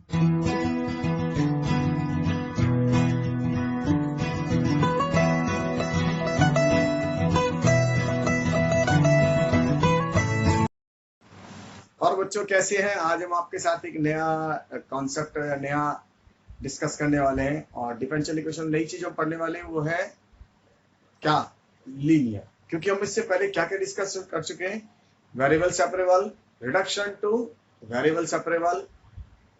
और बच्चों कैसे हैं? आज हम आपके साथ एक नया कॉन्सेप्ट नया डिस्कस करने वाले हैं और डिफरेंशियल इक्वेशन नई चीज हम पढ़ने वाले हैं वो है क्या? लीनियर। क्योंकि हम इससे पहले क्या क्या डिस्कस कर चुके हैं? Variable separable, reduction to variable separable,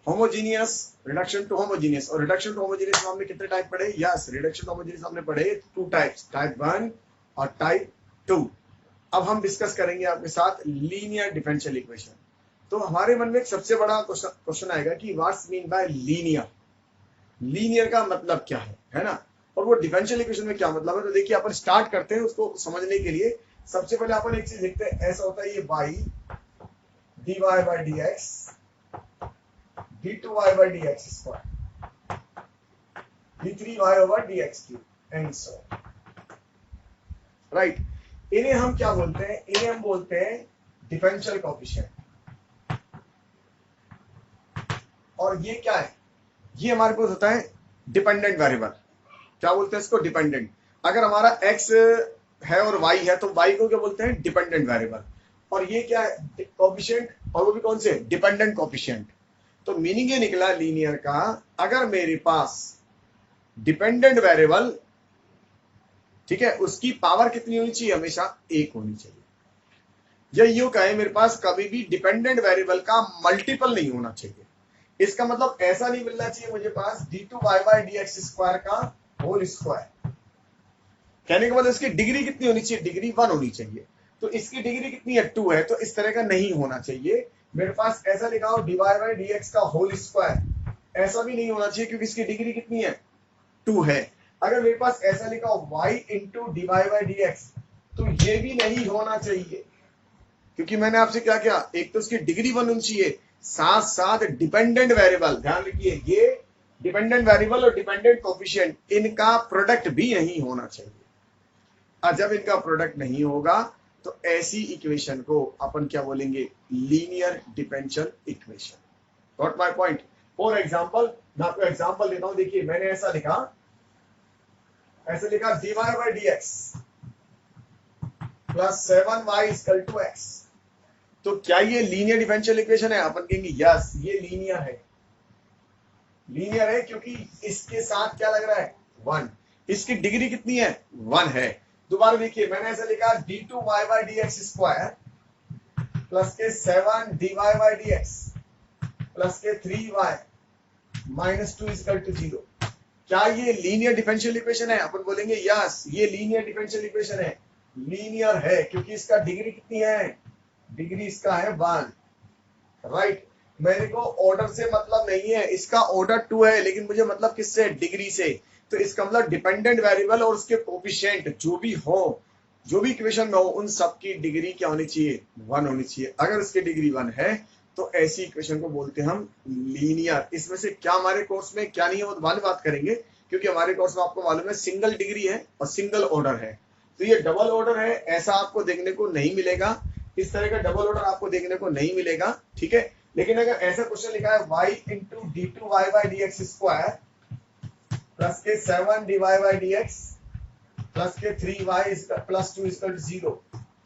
homogeneous, reduction to homogeneous. और रिडक्शन टू होमोजीनियस में हमने कितने टाइप पढ़े? यस, रिडक्शन टू होमोजीनियस हमने पढ़े 2 टाइप्स, टाइप 1 और टाइप 2। अब हम डिस्कस करेंगे आपके साथ लीनियर डिफरेंशियल इक्वेशन। तो हमारे मन में एक सबसे बड़ा क्वेश्चन आएगा कि what's mean by linear. Linear का मतलब क्या है ना? और वो डिफरेंशियल इक्वेशन में क्या मतलब है? तो देखिए अपन स्टार्ट करते हैं उसको समझने के लिए। सबसे पहले अपन एक चीज लिखते हैं, ऐसा होता है ये y dy by d x d2y by d x square d3y over D x cube and so right. इन्हें हम क्या बोलते हैं? इन्हें हम बोलते हैं डिफरेंशियल कोएफिशिएंट। और ये क्या है? ये हमारे पास होता है डिपेंडेंट वेरिएबल। क्या बोलते हैं इसको? डिपेंडेंट। अगर हमारा x है और y है तो y को क्या बोलते हैं? Dependent variable. और ये क्या है? कोएफिशिएंट, और वो भी कौन से? Dependent coefficient. तो मीनिंग ये निकला लीनियर का, अगर मेरे पास डिपेंडेंट वेरिएबल, ठीक है, उसकी पावर कितनी होनी चाहिए? हमेशा 1 होनी चाहिए। या यूं कहें, मेरे पास कभी भी डिपेंडेंट वेरिएबल का मल्टीपल नहीं होना चाहिए। इसका मतलब ऐसा नहीं मिलना चाहिए मुझे पास d2y by d x square का होल स्क्वायर। कहने का मतलब इसकी डिग्री कितनी होनी चाहिए? डिग्री 1 होनी चाहिए। तो इसकी डिग्री कितनी है? 2 है। तो इस तरह का नहीं होना चाहिए। मेरे पास ऐसा लिखा हो dy बाई डी एक्स का होल स्क्वायर, ऐसा भी नहीं होना चाहिए क्योंकि इसकी डिग्री कितनी है? 2 है। अगर मेरे पास ऐसा लिखा हो y into d y by d x, तो ये भी नहीं होना चाहिए क्योंकि मैंने आपसे क्या किया? एक तो इसकी डिग्री 1 होनी चाहिए, साथ साथ डिपेंडेंट वेरिएबल। ध्यान रखिए, ये डिपेंडेंट वेरिएबल और डिपेंडेंट कोएफिशिएंट इनका प्रोडक्ट भी नहीं होना चाहिए। और जब इनका प्रोडक्ट नहीं होगा तो ऐसी इक्वेशन को अपन क्या बोलेंगे? Linear differential equation. Got my point? For example, मैं आपको एग्जांपल देता हूं। देखिए मैंने ऐसा लिखा dy by d x plus 7y equal to x। तो क्या ये लीनियर डिफरेंशियल इक्वेशन है? अपन कहेंगे यस, ये लीनियर है। लीनियर है क्योंकि इसके साथ क्या लग रहा है? 1। इसकी डिग्री कितनी है? 1 है। दोबारा देखिए, मैंने ऐसा लिखा d2y by d x square plus के 7dy by d x plus के 3y माइनस 2 इक्वल टू 0। क्या ये लीनियर डिफरेंशियल इक्वेशन है? अपन बोलेंगे यस, ये लीनियर डिफरेंशियल इक्वेशन है। लीनियर है क्योंकि इसका डिग्री कितनी है? डिग्री इसका है 1। राइट। मेरे को ऑर्डर से मतलब नहीं है, इसका ऑर्डर 2 है, लेकिन मुझे मतलब किससे? डिग्री से। तो इसका मतलब डिपेंडेंट वेरिएबल और उसके कोएफिशिएंट जो भी हो, जो भी इक्वेशन में हो, उन सबकी डिग्री क्या होनी चाहिए? 1 होनी चाहिए। अगर उसकी डिग्री 1 है तो ऐसी इक्वेशन को बोलते हैं हम लीनियर। इसमें से क्या हमारे कोर्स में क्या नहीं है वो बाद में बात करेंगे, क्योंकि हमारे कोर्स में आपको मालूम है सिंगल डिग्री है और सिंगल ऑर्डर है। तो ये डबल ऑर्डर है, ऐसा आपको देखने को नहीं मिलेगा। इस तरह का डबल ऑर्डर आपको देखने को नहीं मिलेगा, ठीक है। लेकिन अगर ऐसा क्वेश्चन लिखा है y into d two y by d x square plus के 7 dy by d x plus के 3y प्लस 2 इक्वल टू 0,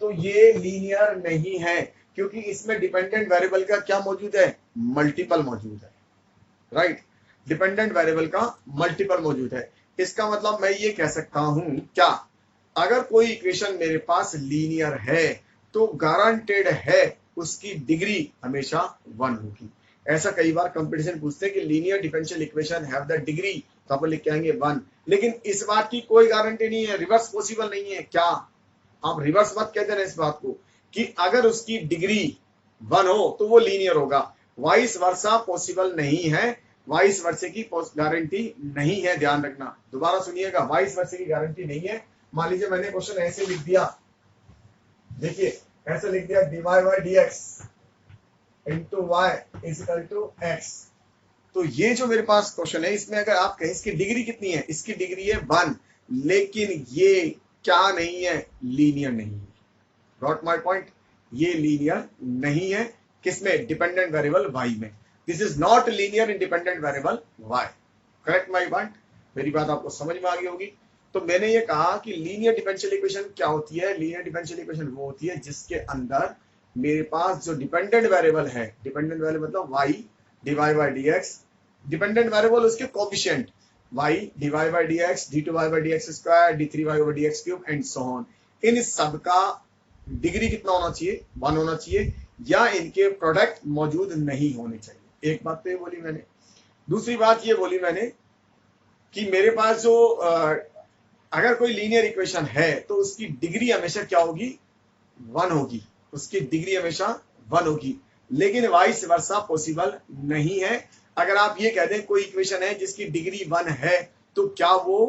तो ये लीनियर नहीं है क्योंकि इसमें डिपेंडेंट वेरिएबल का क्या मौजूद है? मल्टीपल मौजूद है। राइट। डिपेंडेंट वेरिएबल का मल्टीपल मौजूद है। इसका मतलब मैं ये कह सकता हूं, क्या अगर कोई इक्वेशन मेरे पास लीनियर है तो गारंटेड है उसकी डिग्री हमेशा 1 होगी। ऐसा कई बार कंपटीशन पूछते हैं कि linear differential equation have the degree, तो अपन लिख के आएंगे 1। लेकिन इस बात की कोई गारंटी नहीं है, रिवर्स पॉसिबल नहीं है। क्या आप रिवर्स मत कहते हैं इस बात को कि अगर उसकी डिग्री 1 हो तो वो लीनियर होगा। वाइस वर्सा पॉसिबल नहीं है, वाइस वर्से की गारंटी नहीं है। ध्यान रखना, दोबारा सुनिएगा, वाइस वर्से की गारंटी नहीं है। मान लीजिए मैंने क्वेश्चन ऐसे लिख दिया, देखिए ऐसे लिख दिया dy by d x into Y equal to x. तो ये जो मेरे पास क्वेश्चन है, इसमें अगर आप कहें इसकी डिग्री कितनी है? इसकी डिग्री है 1, लेकिन ये क्या नहीं है? लीनियर नहीं है। Got my point? ये लीनियर नहीं है। किसमें? डिपेंडेंट वेरिएबल y में। This is not linear independent variable y। Correct my point? मेरी बात आपको समझ में आ गई होगी। तो मैंने ये कहा कि लीनियर डिफरेंशियल इक्वेशन क्या होती है? लीनियर डिफरेंशियल इक्वेशन वो होती है जिसके अंदर मेरे पास जो डिपेंडेंट वेरिएबल है, डिपेंडेंट वेरिएबल मतलब y divide by dx, dependent variable उसके coefficient y divide by dx, d2y by dx square, d3y over dx cube and so on, इन सब का डिग्री कितना होना चाहिए? 1 होना चाहिए, या इनके प्रोडक्ट मौजूद नहीं होने चाहिए। एक बात तो ये बोली मैंने। दूसरी बात ये बोली मैंने कि मेरे पास जो अगर कोई लीनियर इक्वेशन है तो उसकी डिग्री हमेशा क्या होगी? 1 होगी, उसकी डिग्री हमेशा 1 होगी, लेकिन वाइस वर्सा पॉसिबल नहीं है। अगर आप ये कह दें कोई इक्वेशन है जिसकी डिग्री 1 है तो क्या वो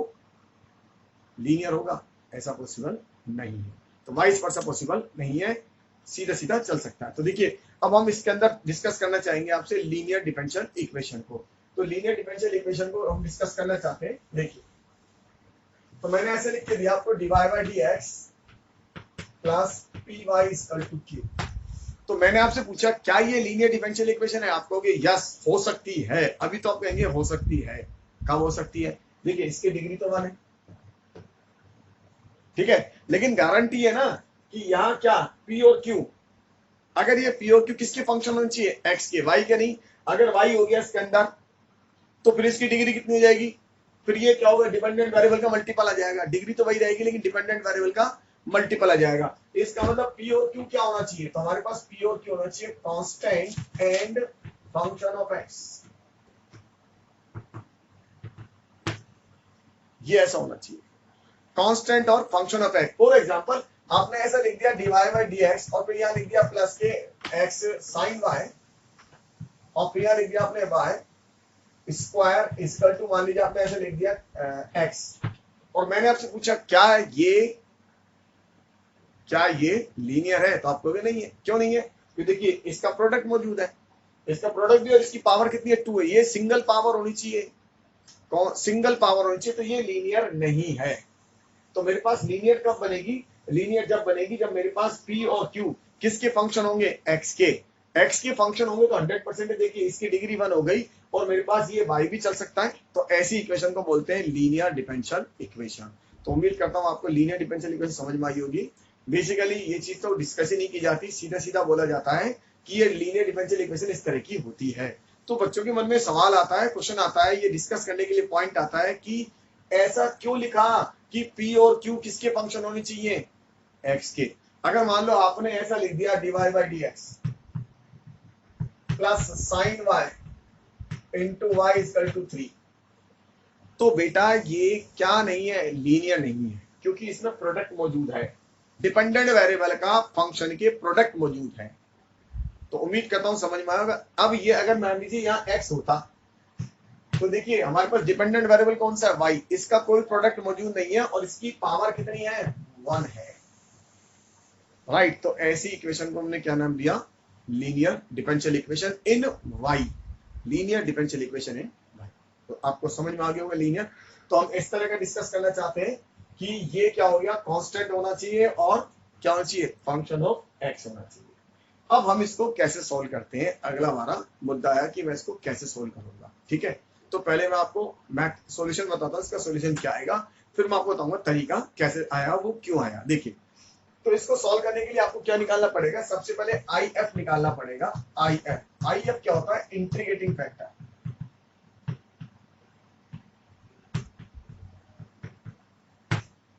लीनियर होगा? ऐसा पॉसिबल नहीं है। तो वाइस वर्सा पॉसिबल नहीं है, सीधा सीधा चल सकता है। तो देखिए अब हम इसके अंदर डिस्कस करना चाहेंगे आपसे लीनियर डिफरेंशियल इक्वेशन को। तो लीनियर डिफरेंशियल इक्वेशन को हम डिस्कस करना चाहते हैं। देखिए तो मैंने ऐसे लिख के दिया आपको, dy by dx plus p y equal to q. तो मैंने आपसे पूछा क्या ये लीनियर डिफरेंशियल इक्वेशन है? आप कहोगे यस हो सकती है। अभी तो आप कहेंगे हो सकती है। कब हो सकती है? देखिए इसकी डिग्री तो 1 है, ठीक है, लेकिन गारंटी है ना कि यहाँ क्या p और q, अगर ये p और q किसके फंक्शन होने चाहिए? x के, y के नहीं। अगर y हो गया इसके अंदर तो फिर इसकी डिग्री कितनी हो जाएगी? फिर ये क्या होगा? डिपेंडेंट वेरिएबल का मल्टीपल आ जाएगा। डिग्री तो वही रहेगी लेकिन डिपेंडेंट वेरिएबल का मल्टीपल आ जाएगा। इसका मतलब p और q क्या होना चाहिए? तो हमारे पास p और q होना चाहिए constant and function of x। ये ऐसा होना चाहिए, कांस्टेंट और function of x। For example आपने ऐसा लिख दिया dy बाई dx और फिर यहाँ लिख दिया प्लस के x साइन y और फिर यहाँ लिख दिया आपने y स्क्वायर इक्वल टू, मान लीजिए आपने ऐसे लिख दिया x, और मैंने आपसे पूछा क्या ये लीनियर है? तो आप कहोगे नहीं है। क्यों नहीं है? क्योंकि देखिए इसका प्रोडक्ट मौजूद है, इसका प्रोडक्ट भी, और इसकी पावर कितनी है? 2 है। ये सिंगल पावर होनी चाहिए, सिंगल पावर होनी चाहिए, तो ये लीनियर नहीं है। तो मेरे पास लीनियर कब बनेगी? लीनियर जब बनेगी जब मेरे पास p और q किसके फंक्शन होंगे? x के फंक्शन होंगे। तो 100% देखिए इसकी डिग्री 1 हो गई और मेरे पास ये y भी चल सकता है। तो ऐसी इक्वेशन को बोलते हैं लीनियर डिफरेंशियल इक्वेशन। तो उम्मीद करता हूं आपको लीनियर डिफरेंशियल इक्वेशन समझ में आई होगी। बेसिकली ये चीज तो डिस्कस ही नहीं की जाती, सीधा सीधा बोला जाता है कि ये लीनियर डिफरेंशियल इक्वेशन इस तरह की होती है। तो बच्चों के मन में सवाल आता है, क्वेश्चन आता है, ये डिस्कस करने के लिए पॉइंट आता है कि ऐसा क्यों लिखा कि p और q किसके फंक्शन होने चाहिए? x के। अगर मान लो आपने ऐसा लिख दिया dy by dx plus sine y into y equal to 3, तो बेटा ये क्या नहीं है? लीनियर नहीं है, क्योंकि इसमें प्रोडक्ट मौजूद है, डिपेंडेंट वेरिएबल का फंक्शन के प्रोडक्ट मौजूद है। तो उम्मीद करता हूं समझ में आएगा। अब ये अगर मान लीजिए यहाँ x होता तो देखिए हमारे पास डिपेंडेंट वेरिएबल कौन सा है? y, इसका कोई प्रोडक्ट मौजूद नहीं है और इसकी पावर कितनी है? 1 है, राइट। तो ऐसी इक्वेशन को हमने क्या नाम दिया? लीनियर डिफरेंशियल इक्वेशन इन y, लीनियर डिफरेंशियल इक्वेशन इन y। तो आपको समझ में आ गया होगा लीनियर। तो हम इस तरह का डिस्कस करना चाहते हैं कि ये क्या हो गया? कांस्टेंट होना चाहिए और क्या होना चाहिए? फंक्शन ऑफ x होना चाहिए। अब हम इसको कैसे सोल्व करते हैं, अगला हमारा मुद्दा आया कि मैं इसको कैसे सोल्व करूंगा। ठीक है, तो पहले मैं आपको मैथ सॉल्यूशन बताता हूं, इसका सॉल्यूशन क्या आएगा, फिर मैं आपको बताऊंगा तरीका कैसे आया, वो क्यों आया। देखिए तो इसको सॉल्व करने के लिए आपको क्या निकालना पड़ेगा? सबसे पहले IF निकालना पड़ेगा। IF क्या होता है? Integrating factor.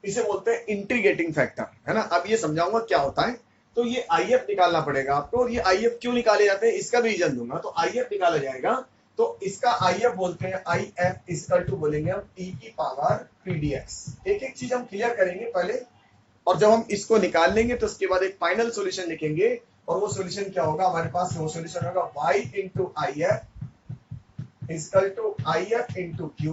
इसे बोलते हैं इंटीग्रेटिंग फैक्टर, है ना। अब ये समझाऊंगा क्या होता है। तो ये IF निकालना पड़ेगा आपको, और ये IF क्यों निकाले जाते हैं इसका भी रीजन दूंगा। तो IF निकाला जाएगा, तो इसका IF बोलते हैं IF इक्वल टू बोलेंगे हम e की पावर pdx। एक एक चीज हम क्लियर करेंगे पहले, और जब हम इसको निकाल लेंगे तो उसके बाद एक फाइनल सॉल्यूशन लिखेंगे, और वो सॉल्यूशन क्या होगा हमारे पास? वो सॉल्यूशन होगा y into IF equal to IF into q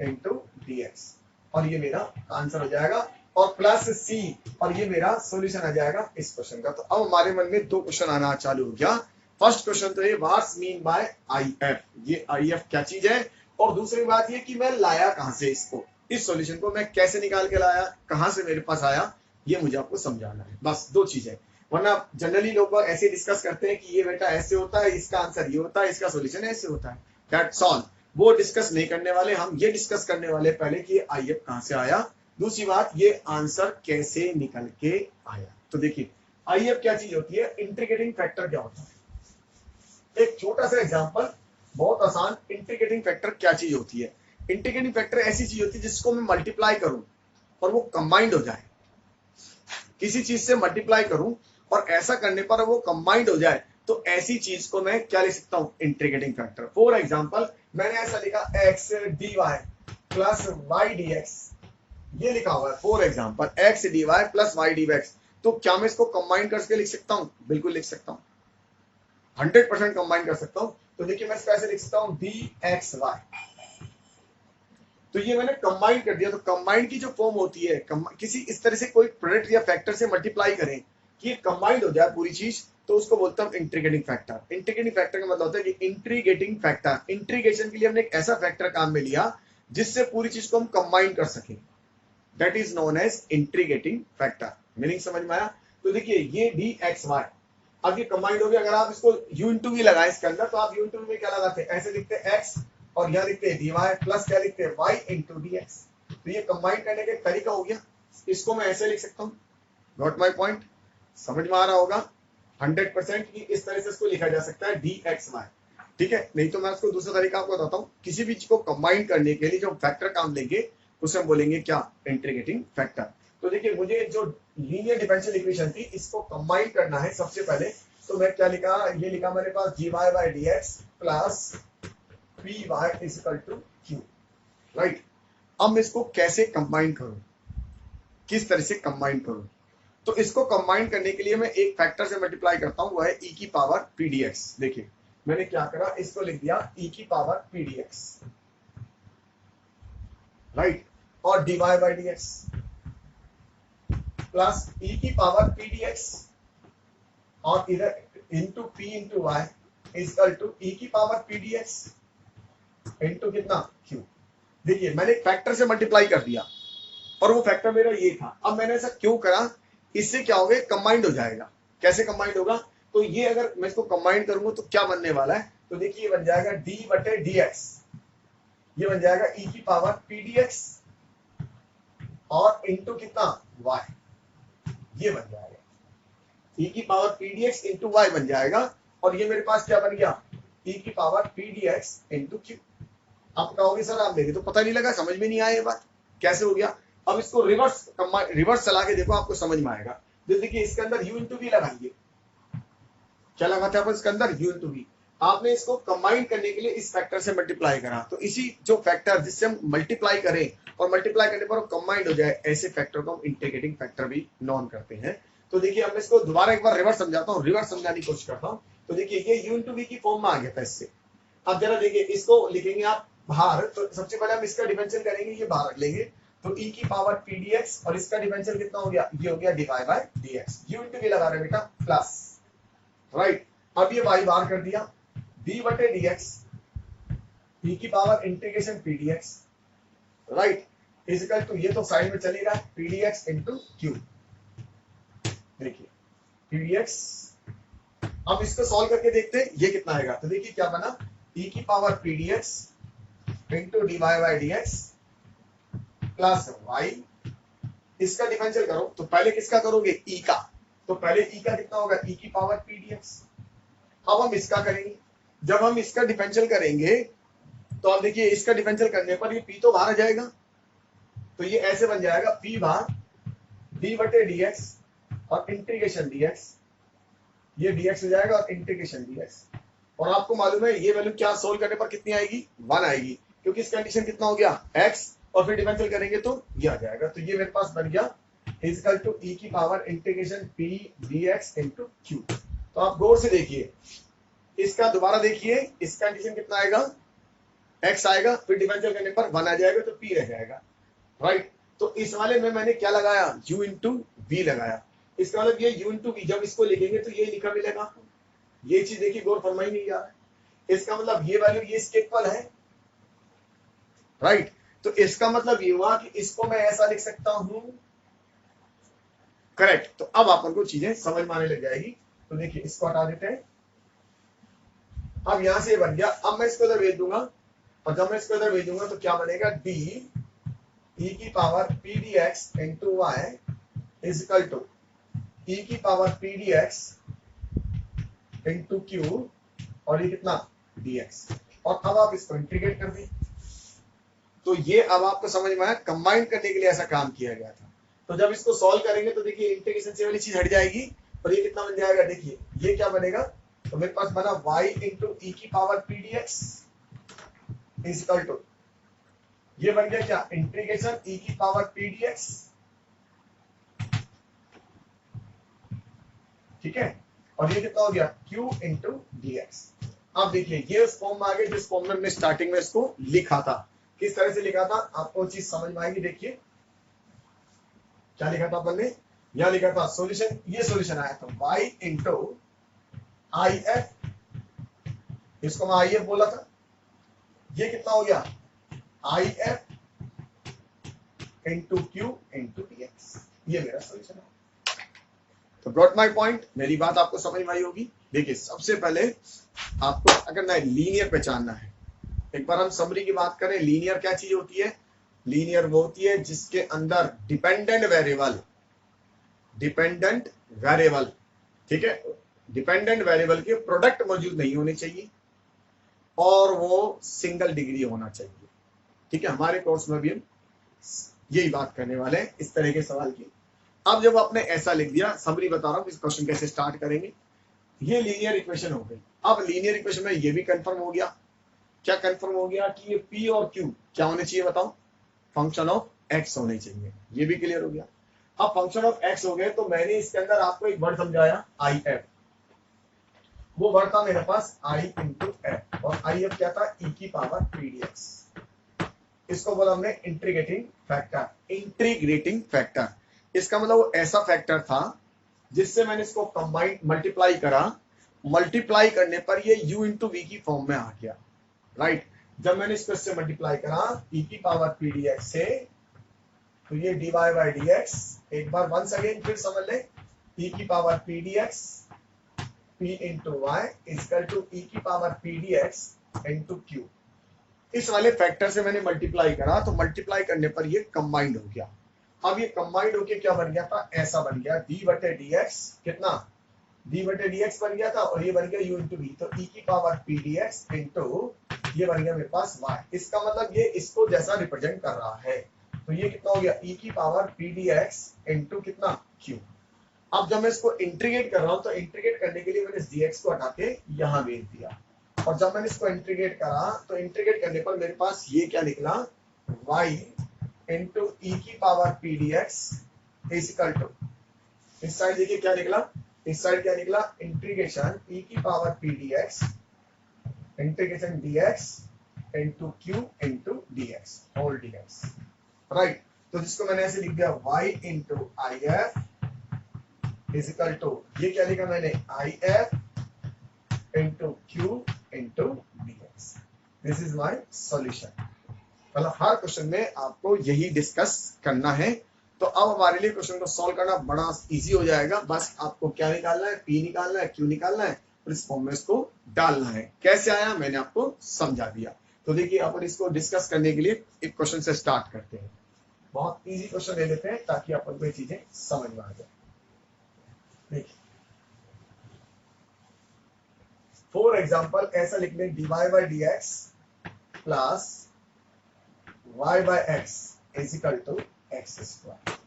into dx, और ये मेरा आंसर हो जाएगा, और प्लस c, और ये मेरा सॉल्यूशन आ जाएगा इस क्वेश्चन का। तो अब हमारे मन में 2 क्वेश्चन आना चालू हो गया। फर्स्ट क्वेश्चन तो ये व्हाट्स मीन बाय IF, ये IF क्या चीज है, और दूसरी बात ये कि मैं लाया कहां से इसको, इस सॉल्यूशन को मैं कैसे निकाल के लाया, कहां से मेरे पास आया, ये मुझे आपको समझाना है। बस 2 चीजें। वरना जनरली लोग ऐसे डिस्कस करते हैं कि ये बेटा ऐसे होता है, इसका आंसर ये होता है, इसका सॉल्यूशन ऐसे होता है, दैट्स ऑल। वो डिस्कस नहीं करने वाले, हम ये डिस्कस करने वाले पहले कि आईएफ कहां से आया, दूसरी बात ये आंसर कैसे निकल के आया। तो देखिए आईएफ क्या चीज होती है, इंटीग्रेटिंग फैक्टर क्या होता है। एक छोटा सा एग्जांपल, बहुत आसान। इंटीग्रेटिंग फैक्टर क्या चीज होती है? इंटीग्रेटिंग फैक्टर ऐसी चीज होती है जिसको मैं मल्टीप्लाई करूं और वो कंबाइंड हो जाए, किसी चीज से मल्टीप्लाई करूं और ऐसा करने पर वो कंबाइंड हो जाए, तो ऐसी चीज को मैं क्या लिख सकता हूं, इंटीग्रेटिंग फैक्टर। फॉर एग्जांपल मैंने ऐसा लिखा x dy plus y dx, ये लिखा हुआ है for example x dy plus y dx। तो क्या मैं इसको कंबाइन करके लिख सकता हूं? बिल्कुल लिख सकता हूं, 100% कंबाइन कर सकता हूं। तो देखिए मैं इसको ऐसे लिख सकता हूं dxy, तो ये मैंने कंबाइन कर दिया। तो कंबाइन की जो फॉर्म होती है, किसी इस तरह से कोई प्रोडक्ट या फैक्टर से मल्टीप्लाई करें कि ये कंबाइंड हो जाए पूरी चीज, तो उसको बोलता हूं इंटीग्रेटिंग फैक्टर। इंटीग्रेटिंग फैक्टर का मतलब होता है कि इंटीग्रेटिंग फैक्टर, इंटीग्रेशन के लिए हमने एक ऐसा फैक्टर काम में लिया जिससे पूरी चीज को हम कंबाइन कर सके, that is known as integrating factor. Meaning समझ में आया? तो देखिए ये dxy अब ये कंबाइंड हो गया। अगर आप इसको u इंटू वी लगाए इसके अंदर, तो आप u इंटू वी में क्या लगाते हैं, ऐसे लिखते हैं x और यहाँ लिखते हैं dy प्लस क्या लिखते हैं y इंटू dx। तो ये कंबाइन करने का एक तरीका हो गया, इसको मैं ऐसे लिख सकता हूँ। Got my point? समझ में आ रहा होगा 100% कि इस तरह से इसको लिखा जा सकता है dxy, ठीक है। नहीं तो मैं इसको दूसरा तरीका आपको बताता हूँ। किसी भी चीज को कंबाइन करने के लिए जो फैक्टर काम लेंगे उसे हम बोलेंगे क्या, इंटीग्रेटिंग फैक्टर। तो देखिए मुझे जो लीनियर डिफरेंशियल इक्वेशन थी इसको कंबाइन करना है सबसे पहले, तो मैं क्या लिखा, ये लिखा मेरे पास dy by dx plus py is equal to q, right. अब मैं इसको कैसे कंबाइन करूं, किस तरह से कंबाइन करूं? तो इसको कंबाइन करने के लिए मैं एक फैक्टर से मल्टीप्लाई करता हूं, वो है e की पावर p dx। देखिए मैंने क्या करा, इसको लिख दिया e की पावर p dx, राइट, और dy by dx plus e की पावर p dx और इधर into p into y is equal to e की पावर p dx इंटू कितना q। देखिए मैंने एक फैक्टर से मल्टीप्लाई कर दिया और वो फैक्टर मेरा ये था। अब मैंने ऐसा क्यों करा, इससे क्या होगा, कंबाइंड हो जाएगा। कैसे कंबाइंड होगा, तो ये अगर मैं इसको कंबाइंड करूंगा तो क्या बनने वाला है, तो देखिए ये बन जाएगा d बटे dx, ये बन जाएगा e की पावर p dx और इंटू कितना y, ये बन जाएगा e की power p dx into y बन जाएगा। और ये मेरे पास क्या बन गया, e की power p dx into q। आप कहोगे सर आप मेरे तो पता नहीं लगा, समझ में नहीं आया ये बात कैसे हो गया। अब इसको रिवर्स चला के देखो, आपको समझ में आएगा। तो देखिए इसके अंदर u इंटू वी लगाइए, क्या लगाते हैं आप इसके अंदर, u इंटू वी। आपने इसको कंबाइन करने के लिए इस फैक्टर से मल्टीप्लाई करा, तो इसी जो फैक्टर जिससे हम मल्टीप्लाई करें और मल्टीप्लाई करने पर कंबाइंड हो जाए, ऐसे फैक्टर को हम इंटीग्रेटिंग फैक्टर भी नॉन करते हैं। तो देखिए अब इसको दोबारा एक बार रिवर्स समझाता हूँ, रिवर्स समझाने की कोशिश करता हूँ। तो देखिए ये u इंटू वी की फॉर्म में आ गया था इससे। अब जरा देखिए इसको लिखेंगे आप बाहर, तो सबसे पहले हम इसका डिफरेंशियल करेंगे, ये बाहर रख लेंगे। तो e की पावर p dx और इसका डिफरेंशियल कितना हो गया, ये हो गया dy by dx। u into v लगा रहे बेटा प्लस, राइट। अब ये y बाहर कर दिया, d बटे dx e की power integration p dx, right, is equal to, ये तो साइड में चलेगा p dx इंटू q। देखिए p dx, अब इसको सॉल्व करके देखते हैं ये कितना आएगा। तो देखिए क्या बना, e की power p dx into dy by dx plus y, इसका डिफरेंशियल करो। तो पहले किसका करोगे, e का, तो पहले e का कितना होगा, e की पावर p dx। अब हम इसका करेंगे, जब हम इसका डिफरेंशियल करेंगे तो आप देखिए इसका डिफरेंशियल करने पर ये p तो बाहर आ जाएगा, तो ये ऐसे बन जाएगा p बार d बटे dx और इंटीग्रेशन dx, ये dx हो जाएगा और इंटीग्रेशन dx। और आपको मालूम है ये वैल्यू क्या सोल्व करने पर कितनी आएगी, 1 आएगी, क्योंकि इस कंडीशन कितना हो गया x, और फिर डिफरेंशियल करेंगे तो ये आ जाएगा। तो ये मेरे पास बन गया इज इक्वल टू e की power integration p dx into q। तो आप गौर से देखिए, इसका दोबारा देखिए, इस कंडीशन कितना आएगा, x आएगा, फिर डिफरेंशियल करने पर 1 आ जाएगा, तो p रह जाएगा, राइट। तो इस वाले में मैंने क्या लगाया, u इंटू वी लगाया। इसका मतलब ये u इंटू वी, जब इसको लिखेंगे तो ये लिखा मिलेगा आपको। ये चीज देखिए गौर फरमाई नहीं जा रहा है। इसका मतलब ये वैल्यू ये इसके इक्वल है, राइट। तो इसका मतलब ये हुआ कि इसको मैं ऐसा लिख सकता हूं, करेक्ट। तो अब अपन को चीजें समझ में आने लग जाएगी। तो देखिए इसको हटा देते हैं। अब यहां से बन गया। अब मैं इसको इधर भेज दूंगा, और जब मैं इसको इधर भेजूंगा तो क्या बनेगा, डी ई की power P D x into Y is equal to E की power P D x into Q, और ये कितना dx। और अब आप इसको इंटीग्रेट कर दें। तो ये अब आपको समझ में आया, कंबाइन करने के लिए ऐसा काम किया गया था। तो जब इसको सॉल्व करेंगे तो देखिए इंटीग्रेशन से वाली चीज हट जाएगी, और ये कितना बन जाएगा, देखिए ये क्या बनेगा, तो मेरे पास बना y इंटू ई की power P D x is equal to, ये बन गया क्या, इंटीग्रेशन ई की पावर पी डी एक्स, ठीक है, और ये कितना हो गया q इंटू डी एक्स। अब देखिए ये उस फॉर्म में आ गए जिस फॉर्म में हमने स्टार्टिंग में इसको लिखा था। किस तरह से लिखा था आपको चीज समझ में आएगी। देखिए क्या लिखा था अपन ने, यहां लिखा था सॉल्यूशन, ये सॉल्यूशन आया था y इंटू आई एफ, इसको मैं आई एफ बोला था, ये कितना हो गया आई F into q into d x, ये मेरा सॉल्यूशन है। तो ब्रॉट माई पॉइंट, मेरी बात आपको समझ में आई होगी। देखिए सबसे पहले आपको अगर ना लीनियर पहचानना है, एक बार हम समरी की बात करें, लीनियर क्या चीज होती है, लीनियर वो होती है जिसके अंदर डिपेंडेंट वेरिएबल, ठीक है, डिपेंडेंट वेरिएबल के प्रोडक्ट मौजूद नहीं होने चाहिए, और वो सिंगल डिग्री होना चाहिए, ठीक है। हमारे कोर्स में भी हम यही बात करने वाले हैं, इस तरह के सवाल की। अब जब आपने ऐसा लिख दिया, समरी बता रहा हूं इस क्वेश्चन कैसे स्टार्ट करेंगे। ये लीनियर इक्वेशन हो गई। अब लीनियर इक्वेशन में ये भी कंफर्म हो गया, क्या कंफर्म हो गया कि ये p और q क्या होने चाहिए, बताओ, फंक्शन ऑफ x होने चाहिए, ये भी क्लियर हो गया। अब फंक्शन ऑफ x हो गए तो मैंने इसके अंदर आपको एक वर्ड समझाया आई एफ, वो वर्ड था मेरे पास i इंटू एफ, और आई एफ क्या था, e की पावर पी डी एक्स, इसको बोला हमने इंटीग्रेटिंग फैक्टर। इसका मतलब वो ऐसा फैक्टर था जिससे मैंने इसको कंबाइन मल्टीप्लाई करा, मल्टीप्लाई करने पर ये u इंटू वी की फॉर्म में आ गया, राइट। जब मैंने इसको इससे मल्टीप्लाई करा e की पावर पी डी एक्स से, तो ये dy बाई डी एक्स, एक बार वंस अगेन फिर समझ ले, e की power P D x p into y is equal to e की power P D x into q. इस वाले फैक्टर से मैंने मल्टीप्लाई करा, तो मल्टीप्लाई करने पर ये कंबाइंड हो गया। अब ये कंबाइंड होके क्या बन गया था, ऐसा बन गया d बटे डी एक्स, कितना d बटे डी एक्स बन गया था, और ये बन गया u इंटू वी, तो e की power P D x into ये बन गया मेरे पास y। इसका मतलब ये इसको जैसा रिप्रेजेंट कर रहा है, तो ये कितना हो गया e की power P D x into कितना q। अब जब मैं इसको इंटीग्रेट कर रहा हूं, तो इंटीग्रेट करने के लिए मैंने इस dx को हटा के यहां भेज दिया, और जब मैंने इसको इंटीग्रेट करा तो इंटीग्रेट करने पर मेरे पास ये क्या निकला, y इंटू ई की power P D x is equal to, इस साइड देखिए क्या निकला, इस साइड क्या निकला, इंटीग्रेशन ई की power P D x integration d x into q into d x whole d x, right. तो जिसको मैंने ऐसे लिख दिया y into I F is equal to, ये क्या लिखा मैंने, I F into q into d x. This is my solution. मतलब हर क्वेश्चन में आपको यही डिस्कस करना है। तो अब हमारे लिए क्वेश्चन को सॉल्व करना बड़ा इजी हो जाएगा। बस आपको क्या निकालना है, p निकालना है, q निकालना है, और इस फॉर्म में इसको डालना है। कैसे आया मैंने आपको समझा दिया। तो देखिए अपन इसको डिस्कस करने के लिए एक क्वेश्चन से स्टार्ट करते हैं। बहुत इजी क्वेश्चन ले लेते हैं ताकि अपन को ये चीजें समझ में आ जाए। देखिए फॉर एग्जाम्पल ऐसा लिख लें, dy by d x plus y by x is equal to x square.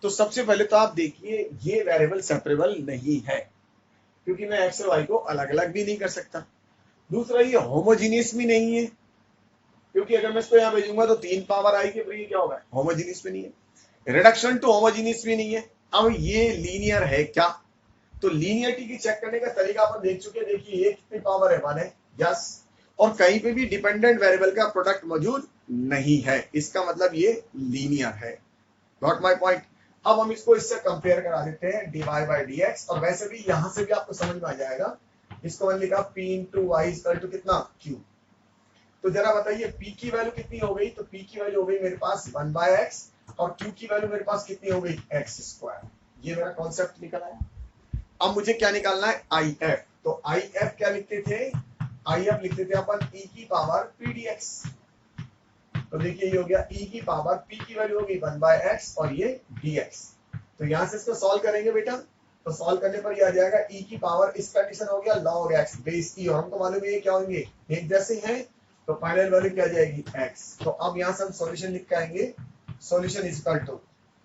तो सबसे पहले तो आप देखिए ये वेरिएबल सेपरेबल नहीं है, क्योंकि मैं x और y को अलग अलग भी नहीं कर सकता। दूसरा ये होमोजीनियस भी नहीं है, क्योंकि अगर मैं इसको यहाँ भेजूंगा तो 3 पावर आएगी, फिर ये क्या होगा, होमोजीनियस भी नहीं है। रिडक्शन टू होमोजीनियस भी नहीं है। अब ये लीनियर है क्या, तो लीनियरिटी की चेक करने का तरीका अपन देख चुके हैं। देखिए ये कितनी पावर है, 1 है, यस, और कहीं पे भी डिपेंडेंट वेरिएबल का प्रोडक्ट मौजूद नहीं है, इसका मतलब ये लीनियर है। Got my point. अब हम इसको इससे कंपेयर करा देते हैं, dy बाई डी एक्स, और वैसे भी यहां से भी आपको समझ में आ जाएगा। इसको मैंने लिखा p into Y equal to कितना q। तो जरा बताइए p की वैल्यू कितनी हो गई, तो p की वैल्यू हो गई मेरे पास 1 बाय एक्स, और Q की वैल्यू मेरे पास कितनी हो गई x स्क्वायर। ये मेरा कॉन्सेप्ट निकल आया। अब मुझे क्या निकालना है IF। तो IF क्या लिखते थे, IF लिखते थे अपन e की पावर p dx। तो देखिए ये हो गया e की पावर p की वैल्यू होगी 1/x और ये dx। तो यहां से इसको सॉल्व करेंगे बेटा, तो सॉल्व करने पर ये आ जाएगा e की पावर, इस कंडीशन हो गया log x बेस e, और हमको मालूम है ये क्या होंगे, एक जैसे हैं, तो फाइनल वैल्यू क्या आ जाएगी x। तो अब यहां से हम सॉल्यूशन लिख के आएंगे, सॉल्यूशन इज इक्वल टू,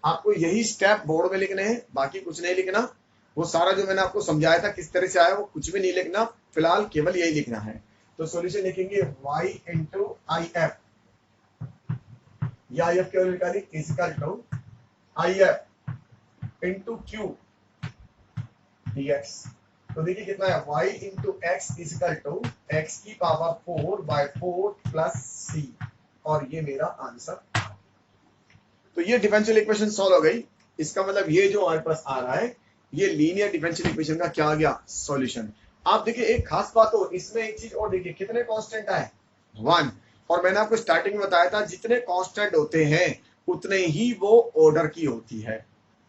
आपको यही स्टेप बोर्ड में लिखने हैं, बाकी कुछ नहीं लिखना। वो सारा जो मैंने आपको समझाया था किस तरह से आया वो कुछ भी नहीं लिखना, फिलहाल केवल यही लिखना है। तो सॉल्यूशन लिखेंगे y इंटू आई एफ, या IF की वैल्यू निकाली is equal to IF into q dx। तो देखिए कितना है, y into x is equal to x की पावर 4/4 प्लस c, और ये मेरा आंसर। तो ये डिफरेंशियल इक्वेशन सॉल्व हो गई। इसका मतलब ये जो हमारे पास आ रहा है ये लीनियर डिफरेंशियल इक्वेशन का क्या आ गया, सॉल्यूशन। आप देखिए एक खास बात हो इसमें, एक चीज और देखिए, कितने कांस्टेंट आए, 1। और मैंने आपको स्टार्टिंग में बताया था जितने कांस्टेंट होते हैं उतने ही वो ऑर्डर की होती है।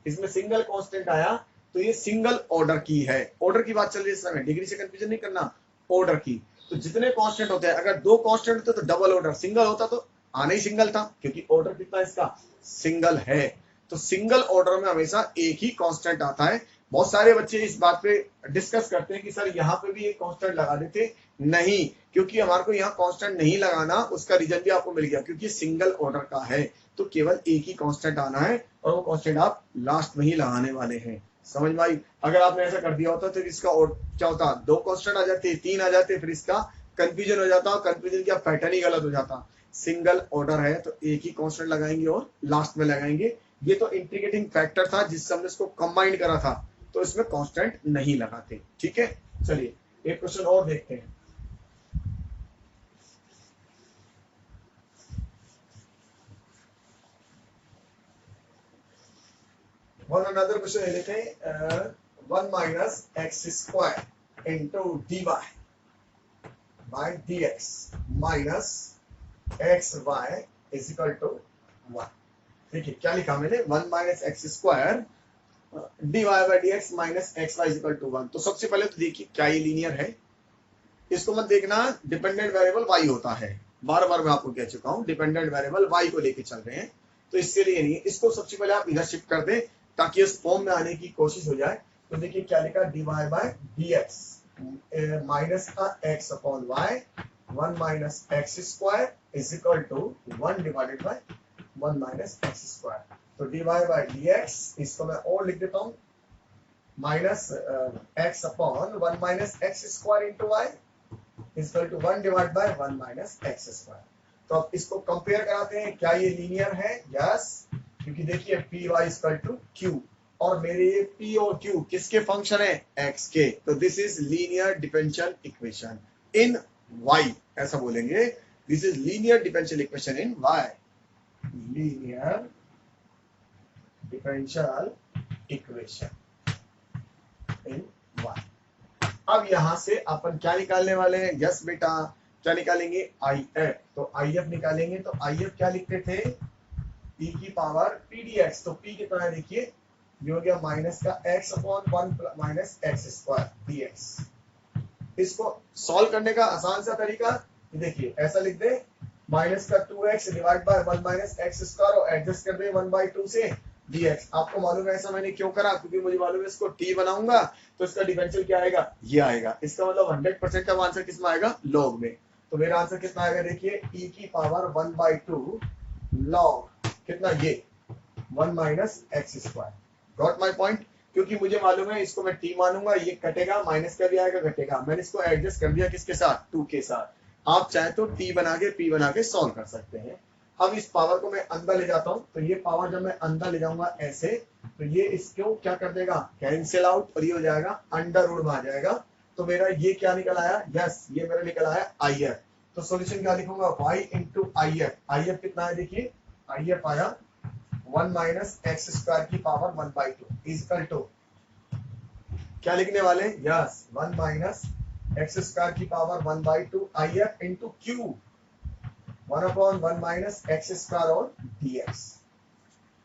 इसमें सिंगल कांस्टेंट आया तो ये सिंगल ऑर्डर की है। ऑर्डर की बात चल रही है इस समय, डिग्री से कंफ्यूजन नहीं करना, ऑर्डर की। तो जितने कांस्टेंट होते हैं, अगर 2 कांस्टेंट होते तो डबल ऑर्डर, सिंगल होता तो आना ही सिंगल था, क्योंकि ऑर्डर कितना इसका, सिंगल है। तो सिंगल ऑर्डर में हमेशा एक ही कांस्टेंट आता है। बहुत सारे बच्चे इस बात पे डिस्कस करते हैं कि सर यहाँ पे भी एक कांस्टेंट लगा देते, नहीं, क्योंकि हमारे को यहाँ कांस्टेंट नहीं लगाना, उसका रीजन भी आपको मिल गया, क्योंकि सिंगल ऑर्डर का है तो केवल एक ही कांस्टेंट आना है, और वो कांस्टेंट आप लास्ट में ही लगाने वाले हैं। समझ में आई? अगर आपने ऐसा कर दिया होता तो इसका क्या होता, 2 कांस्टेंट आ जाते, 3 आ जाते, फिर इसका कंफ्यूजन हो जाता, और कंफ्यूजन क्या, पैटर्न ही गलत हो जाता। सिंगल ऑर्डर है तो एक ही कांस्टेंट लगाएंगे और लास्ट में लगाएंगे। ये तो इंटीग्रेटिंग फैक्टर था जिससे हमने इसको कंबाइन करा था, तो इसमें कांस्टेंट नहीं लगाते। ठीक है, चलिए एक क्वेश्चन और देखते हैं। वन अनदर क्वेश्चन ले लेते हैं, 1 minus x square into d y by d x minus x y is equal to 1। देखिए क्या लिखा मैंने, 1 minus x square d y by d x minus x y is equal to 1। तो सबसे पहले तो देखिए क्या ये लीनियर है, इसको मत देखना, डिपेंडेंट वेरिएबल वाई होता है, बार बार मैं आपको कह चुका हूं, डिपेंडेंट वेरिएबल वाई को लेके चल रहे हैं, तो इससे लिए नहीं है। इसको सबसे पहले आप इधर शिफ्ट कर दें ताकि इस फॉर्म में आने की कोशिश हो जाए। तो देखिए क्या लिखा, D Y by D x minus का X upon Y, 1 minus x square is equal to 1 divided by 1 minus x square. तो D Y by D X, इसको मैं और लिख देता हूं, minus X upon 1 minus x square into Y equal to 1 divide by 1 minus x square. तो अब इसको कंपेयर कराते हैं, क्या ये लीनियर है, यस, क्योंकि देखिए p y equal to q, और मेरे ये पी और क्यू किसके फंक्शन है, एक्स के। तो this is linear differential equation in y, ऐसा बोलेंगे, this is linear differential equation in y, linear differential equation in y. अब यहां से अपन क्या निकालने वाले हैं, यस बेटा, क्या निकालेंगे, आई एफ। तो आई एफ निकालेंगे, तो आई एफ क्या लिखते थे, पी की पावर पी डी एक्स। तो पी कितना है देखिए, ये हो गया माइनस का X upon 1 minus x square D X. इसको सॉल्व करने का आसान सा तरीका देखिए, ऐसा लिख दे, माइनस का 2x divide by 1 minus x square, और एडजस्ट कर दे 1/2 से dx। आपको मालूम है ऐसा मैंने क्यों करा, क्योंकि मुझे मालूम है इसको t बनाऊंगा तो इसका डिफरेंशियल क्या आएगा, ये आएगा। इसका मतलब 100% का आंसर किसमें आएगा, लॉग में। तो मेरा आंसर कितना आएगा देखिए, e की पावर 1/2 लॉग कितना, ये 1 minus x square. Got my point? क्योंकि मुझे मालूम है इसको मैं t मानूंगा, ये कटेगा, माइनस का भी आएगा, घटेगा। मैंने इसको एडजस्ट कर दिया किसके साथ, 2 के साथ। आप चाहे तो t बना के p बना के सॉल्व कर सकते हैं। अब इस पावर को मैं अंदर ले जाता हूं, तो ये पावर जब मैं अंदर ले जाऊंगा ऐसे, तो ये इसको क्या कर देगा, कैंसिल आउट, और ये हो जाएगा अंडर रूट में आ जाएगा। तो मेरा ये क्या निकल आया, यस, ये मेरा निकल आया आई एफ। तो सॉल्यूशन क्या लिखूंगा, y into I F. I F कितना है देखिए, आई एफ आया 1 माइनस एक्स स्क्वायर की पावर 1/2 इक्वल टू, क्या लिखने वाले, यस, 1 माइनस एक्स स्क्वायर की पावर 1/2 आई F into Q 1/1 minus x square और dx।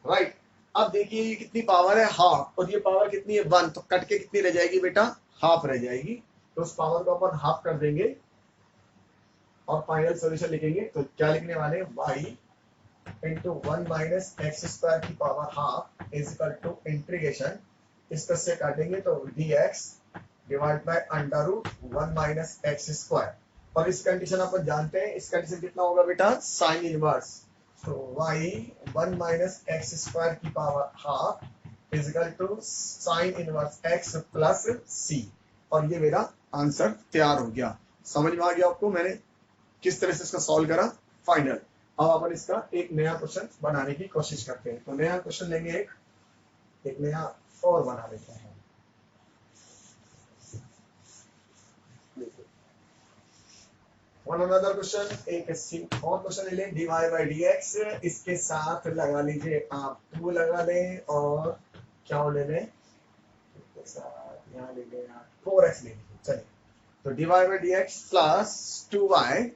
राइट। अब देखिए ये कितनी पावर है, हाफ, और ये पावर कितनी है, 1, तो कट के कितनी रह जाएगी बेटा, हाफ रह जाएगी। तो उस पावर को अपन हाफ कर देंगे और फाइनल सॉल्यूशन लिखेंगे। तो क्या लिखने वाले, y into 1 minus x square की power half is equal to integration, इसको से काटेंगे तो dx divide by under root 1 minus x square. और इस कंडीशन अपन जानते हैं, इस कंडीशन कितना होगा बेटा, साइन इनवर्स। तो y 1 माइनस एक्स स्क्वायर की power half is equal to sine inverse x plus c। और ये मेरा आंसर तैयार हो गया। समझ में आ गया आपको मैंने किस तरह से इसका सॉल्व करा फाइनल। अब अपन इसका एक नया क्वेश्चन बनाने की कोशिश करते हैं। तो नया क्वेश्चन लेंगे, एक नया और बना लेते हैं। वन अनदर क्वेश्चन, एक और क्वेश्चन ले लें, dy बाई dx, इसके साथ लगा लीजिए आप 2 लगा लें और क्या ले लें, इसके साथ यहाँ ले लें आप 4x ले लीजिए। चलिए, तो dy by dx plus 2y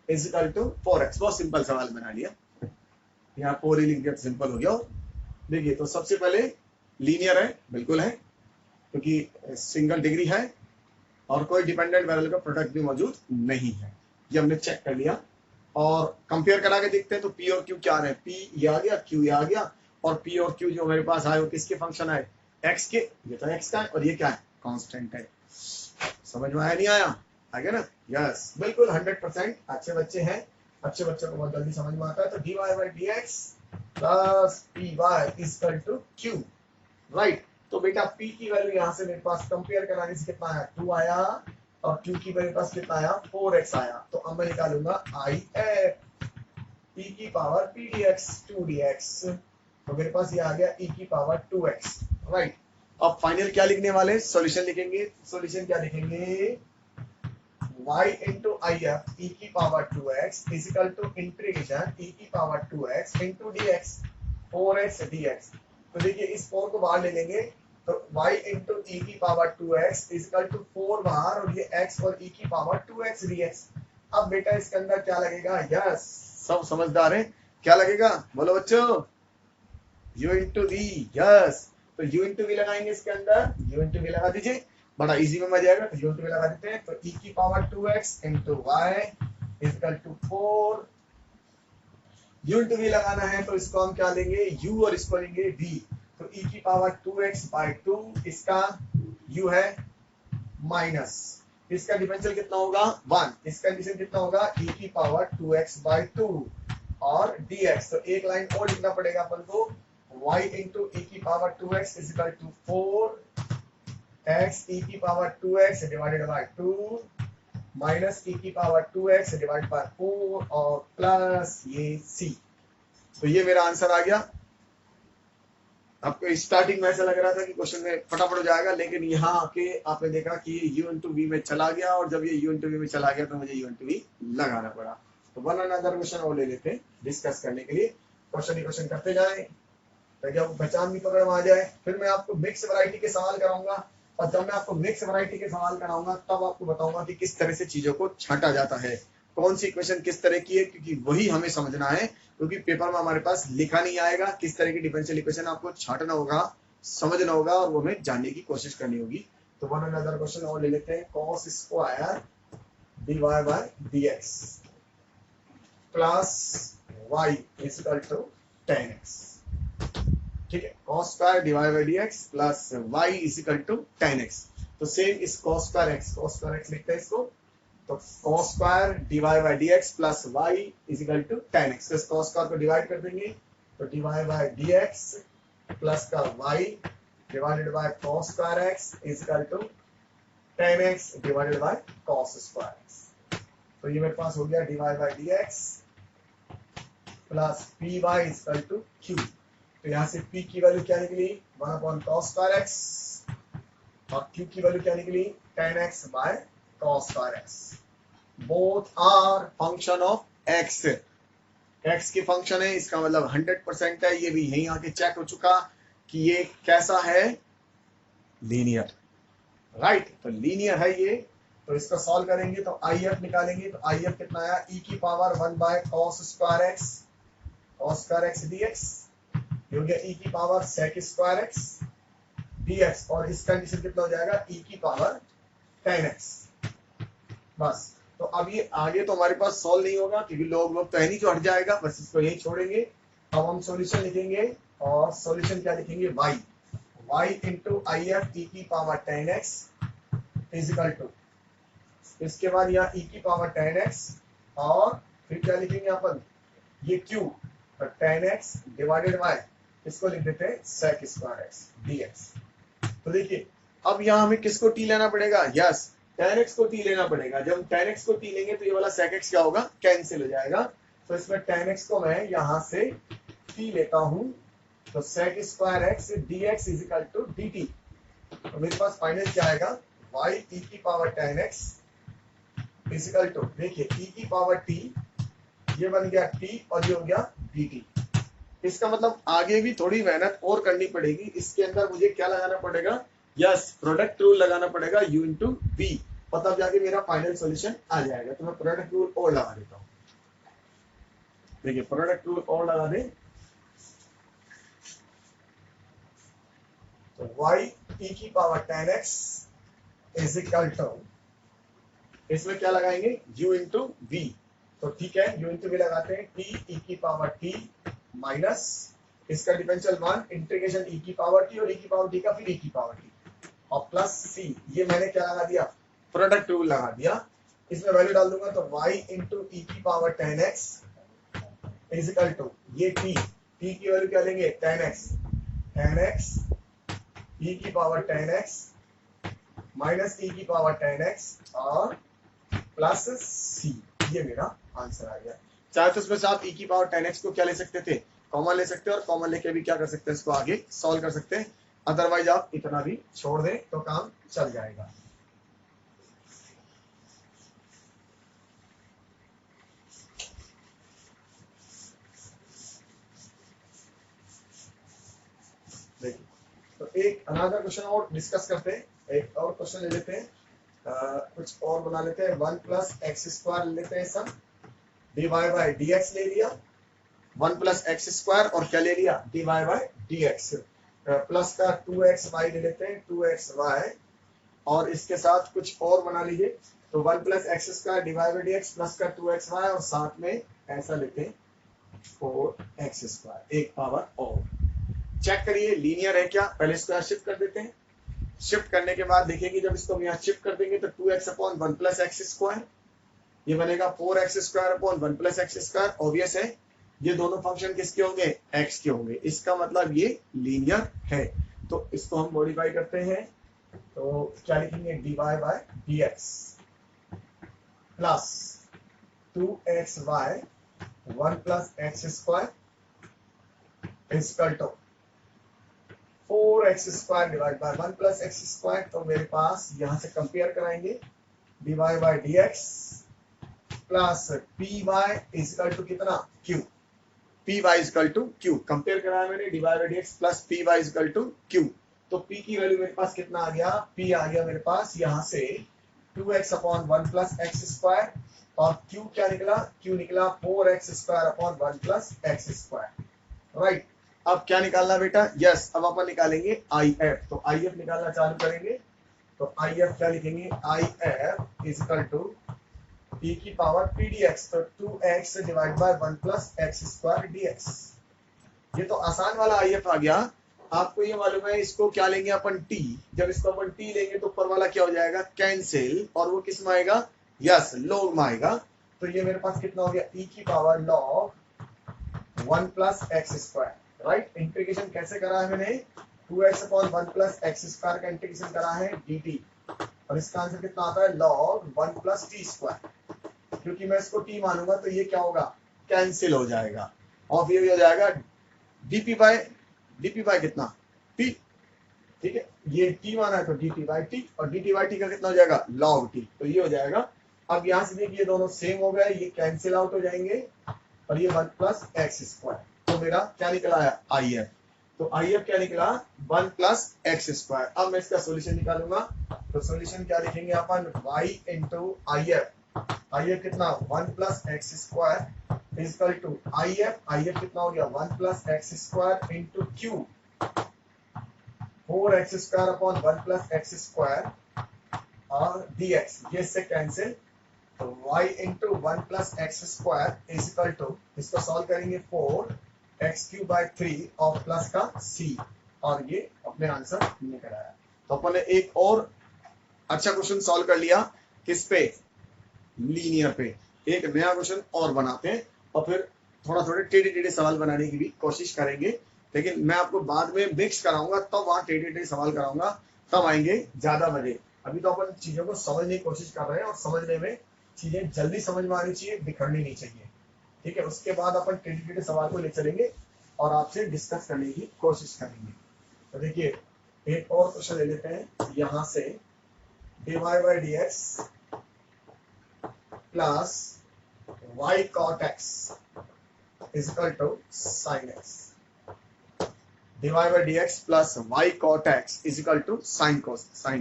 is equal to 4x। बहुत सिंपल सवाल बना लिया, यहाँ 4 ही लिख दिया, सिंपल हो गया। देखिए तो सबसे पहले लीनियर है, बिल्कुल है, क्योंकि सिंगल डिग्री है और कोई डिपेंडेंट वेरिएबल का प्रोडक्ट भी मौजूद नहीं है, ये हमने चेक कर लिया। और कंपेयर करा के देखते हैं तो p और q क्या आ रहे हैं, p ये आ गया, q ये आ गया, और p और q जो मेरे पास आए वो किसके फंक्शन आए, x के। ये तो x का है और ये क्या है, कांस्टेंट है। समझ में आया नहीं आया, आ गया ना, यस बिल्कुल 100%। अच्छे बच्चे हैं, अच्छे बच्चों को बहुत जल्दी समझ में आता है। तो dy by dx plus py is equal to q, right. तो बेटा p की वैल्यू यहाँ से मेरे पास कंपेयर कराने से कितना आया, 2 आया, और q की वैल्यू पास कितना आया, 4x आया। तो अब मैं निकालूंगा if e की पावर p dx 2dx, तो मेरे पास ये आ गया e की पावर 2x, राइट। अब फाइनल क्या लिखने वाले, सॉल्यूशन लिखेंगे। सॉल्यूशन क्या लिखेंगे, y इंटू if e की power 2x is equal to integration e की power 2x into dx 4x dx। तो देखिए इस 4 को बाहर ले लेंगे तो y इंटू e की power 2x is equal to 4 बाहर, और ये x और e की पावर 2x dx। अब बेटा इसके अंदर क्या लगेगा, यस सब समझदार हैं, क्या लगेगा बोलो बच्चों, u इंटू v, यस। तो u इंटू v लगाएंगे इसके अंदर, u इंटू v लगा दीजिए, बड़ा इजी में मजा आएगा। तो u इंटू v लगा देते हैं, तो e की power 2x into y is equal to 4। u into v लगाना है तो इसको हम क्या लेंगे, u, और इसको लेंगे v। तो e की पावर 2x बाई 2, इसका u है माइनस, इसका डिफरेंशियल कितना होगा 1, इसका डिफरेंशियल कितना होगा e की पावर 2x बाई 2 और dx। तो एक लाइन और लिखना पड़ेगा अपन को, y इंटू e की power 2x is equal to 4 x e की power 2x divided by 2 minus e की पावर 2x डिवाइडेड बाय 4 और प्लस ये c। तो ये मेरा आंसर आ गया। आपको स्टार्टिंग में ऐसा लग रहा था कि क्वेश्चन में फटाफट हो जाएगा, लेकिन यहाँ आके आपने देखा कि ये u इंटू वी में चला गया, और जब ये u इंटू वी में चला गया तो मुझे u इंटू वी लगाना पड़ा। तो वन अनदर क्वेश्चन और ले लेते हैं डिस्कस करने के लिए, क्वेश्चन करते जाए ताकि आपको पहचान भी पकड़ में आ जाए। फिर मैं आपको मिक्स वैरायटी के सवाल कराऊंगा, और जब मैं आपको मिक्स वैरायटी के सवाल कराऊंगा तब आपको बताऊंगा कि किस तरह से चीजों को छांटा जाता है, कौन सी इक्वेशन किस तरह की है, क्योंकि वही हमें समझना है। क्योंकि पेपर में हमारे पास लिखा नहीं आएगा किस तरह की डिफरेंशियल इक्वेशन, आपको छांटना होगा, समझना होगा, और वो हमें जानने की कोशिश करनी होगी। तो वन अनदर क्वेश्चन और ले लेते हैं, cos square dy by dx plus y is equal to tan x। ठीक है, cos square dy by dx plus y is equal to tan x। तो सेम इस cos स्क्वायर x लिखते हैं इसको, तो cos square dy by dx plus y is equal to tan x। तो इस cos स्क्वायर को डिवाइड कर देंगे, तो dy बाय dx प्लस का y divided by cos square x is equal to tan x divided by cos square x। तो ये मेरे पास हो गया dy by dx plus py is equal to q। तो यहाँ से p की वैल्यू क्या निकली 1 अपॉन cos स्क्वायर x, और q की वैल्यू क्या निकली tan x by cos square x। Both are function of x, x के फंक्शन है, इसका मतलब 100% है। ये भी यहीं आके चेक हो चुका कि ये कैसा है, लीनियर, राइट। तो लीनियर है ये। तो इसका सॉल्व करेंगे तो IF निकालेंगे, तो IF कितना आया, e की power 1 by cos square x dx ये हो गया e की power sec square x dx, और इस कंडीशन कितना हो जाएगा e की पावर 10x। बस, तो अब ये आगे तो हमारे पास सॉल्व नहीं होगा क्योंकि लोग तो है नहीं जो हट जाएगा, बस इसको यही छोड़ेंगे। अब हम सॉल्यूशन लिखेंगे, और सॉल्यूशन क्या लिखेंगे, y into I F E की पावर 10x इजिकल टू, इसके बाद यहाँ e की पावर 10x, और फिर क्या लिखेंगे अपन, ये q 10x डिवाइडेड बाय, इसको लिख देते हैं sec स्क्वायर x dx। तो देखिए अब यहाँ हमें किसको t लेना पड़ेगा, यस 10x को t लेना पड़ेगा। जब हम 10x को t लेंगे तो ये वाला sec x क्या होगा, कैंसिल हो जाएगा। तो इसमें 10x को मैं यहाँ से t लेता हूँ, तो sec square x dx is equal to dt। तो मेरे पास फाइनल क्या आएगा, y e की पावर 10x इजिकल टू, देखिए e की पावर t, ये बन गया t और ये हो गया dt। इसका मतलब आगे भी थोड़ी मेहनत और करनी पड़ेगी। इसके अंदर मुझे क्या लगाना पड़ेगा, यस प्रोडक्ट रूल लगाना पड़ेगा u इंटू v, और तब जाके मेरा फाइनल सॉल्यूशन आ जाएगा। तो मैं प्रोडक्ट रूल और लगा देता हूँ। देखिए प्रोडक्ट रूल और लगा दे, तो y e की power 10x is equal to, इसमें क्या लगाएंगे u इंटू v। तो ठीक है, u इंटू v लगाते हैं, t e की पावर t माइनस इसका डिफरेंशियल 1 इंटीग्रेशन e की पावर t और e की पावर t का फिर e की पावर t, और प्लस c, ये मैंने क्या लगा दिया, प्रोडक्ट रूल लगा दिया। इसमें वैल्यू डाल दूंगा, तो y इंटू ई की power 10x is equal to, ये t की वैल्यू क्या लेंगे 10x e की पावर 10x माइनस e की पावर 10x और प्लस c, ये मेरा आंसर आ गया। चाहे तो इसमें से आप e की पावर 10x को क्या ले सकते थे, कॉमन ले सकते हैं, और कॉमन लेके भी क्या कर सकते हैं, इसको आगे सॉल्व कर सकते हैं। अदरवाइज आप इतना भी छोड़ दें तो काम चल जाएगा। देखिए, तो एक अनदर क्वेश्चन और डिस्कस करते हैं, एक और क्वेश्चन ले लेते हैं, कुछ और बना लेते हैं। 1 प्लस एक्स स्क्वायर ले लेते हैं सब, dy बाई dx ले लिया, 1 प्लस एक्स स्क्वायर और क्या ले लिया, dy बाई dx, प्लस का 2xy ले लेते हैं, 2xy, और इसके साथ कुछ और बना लीजिए। तो 1 plus x square dy by dx plus का 2xy, और साथ में ऐसा लेते हैं 4x स्क्वायर, एक पावर और। चेक करिए लीनियर है क्या, पहले स्क्वायर शिफ्ट कर देते हैं। शिफ्ट करने के बाद देखिए कि जब इसको हम यहाँ शिफ्ट कर देंगे तो 2x upon 1 plus x square, ये बनेगा 4x square upon 1 plus x square. Obvious है ये दोनों फंक्शन किसके होंगे, x के होंगे, इसका मतलब ये लीनियर है। तो इसको हम मॉडिफाई करते हैं, तो क्या लिखेंगे, dy by dx plus 2xy 1 plus x square equal to 4x square divide by 1 plus x square. तो मेरे पास यहां से कंपेयर कराएंगे, dy by dx plus py equal to कितना, q, py equal to q, compare कराया मैंने, dy by dx plus py equal to q। तो p की वैल्यू मेरे पास कितना आ गया, p आ गया मेरे पास यहाँ से 2x upon 1 plus x square, और q क्या निकला, q निकला 4x square upon 1 plus x square. Right, अब क्या निकालना बेटा, यस अब अपन निकालेंगे IF। तो IF निकालना चालू करेंगे, तो IF क्या लिखेंगे, IF is equal to e की पावर p dx, तो 2x divide by 1 plus x square dx। ये तो आसान वाला IF आ गया। आपको ये मालूम है इसको क्या लेंगे अपन t, जब इसको अपन t लेंगे तो ऊपर वाला क्या हो जाएगा, कैंसिल, और वो किस में आएगा, यस लॉग में आएगा। तो ये मेरे पास कितना हो गया, e की power log 1 plus x square. Right, integration कैसे करा है मैंने, 2x upon 1 plus x square का इंटीग्रेशन करा है dt, और इसका आंसर कितना आता है, log 1 प्लस टी स्क्वायर। क्योंकि मैं इसको t मानूंगा तो ये क्या होगा, कैंसिल हो जाएगा, और फिर हो जाएगा dp बाय कितना t, ठीक है, ये t माना है तो dt बाय t, और dt बाय t का कितना हो जाएगा, log t। तो ये हो जाएगा। अब यहाँ से देखिए दोनों सेम हो गए, ये कैंसिल आउट हो जाएंगे, और ये 1 प्लस एक्स स्क्वायर। तो मेरा क्या निकला है, IF। तो IF क्या निकला, 1 प्लस एक्स स्क्वायर। अब मैं इसका सॉल्यूशन निकालूंगा, तो सॉल्यूशन क्या लिखेंगे अपन, y इंटू IF कितना, 1 plus x square is equal to I F कितना हो गया 1 plus x square into q 4x square upon 1 plus x square और dx ये से कैंसिल तो y into 1 plus x square is equal to इसको सॉल्व करेंगे 4x क्यूब बाय 3 और प्लस का c और ये अपने आंसर निकल आया। तो अपन ने एक और अच्छा क्वेश्चन सॉल्व कर लिया किस पे लीनियर पे। एक नया क्वेश्चन और बनाते हैं और फिर थोड़े टेढ़े टेढ़े सवाल बनाने की भी कोशिश करेंगे, लेकिन मैं आपको बाद में मिक्स कराऊंगा तब वहां टेढ़े टेढ़े सवाल कराऊंगा, तब आएंगे ज्यादा मजे। अभी तो अपन चीजों को समझने की कोशिश कर रहे हैं और समझने में चीजें जल्दी समझ में आनी चाहिए, बिखरनी नहीं चाहिए, ठीक है। उसके बाद अपन टेढ़े टेढ़े सवाल को ले चलेंगे और आपसे डिस्कस करने की कोशिश करेंगे। तो देखिए एक और क्वेश्चन ले लेते हैं यहां से, dy by d x plus y cot x is equal to sin x। dy by dx plus y cot x is equal to sin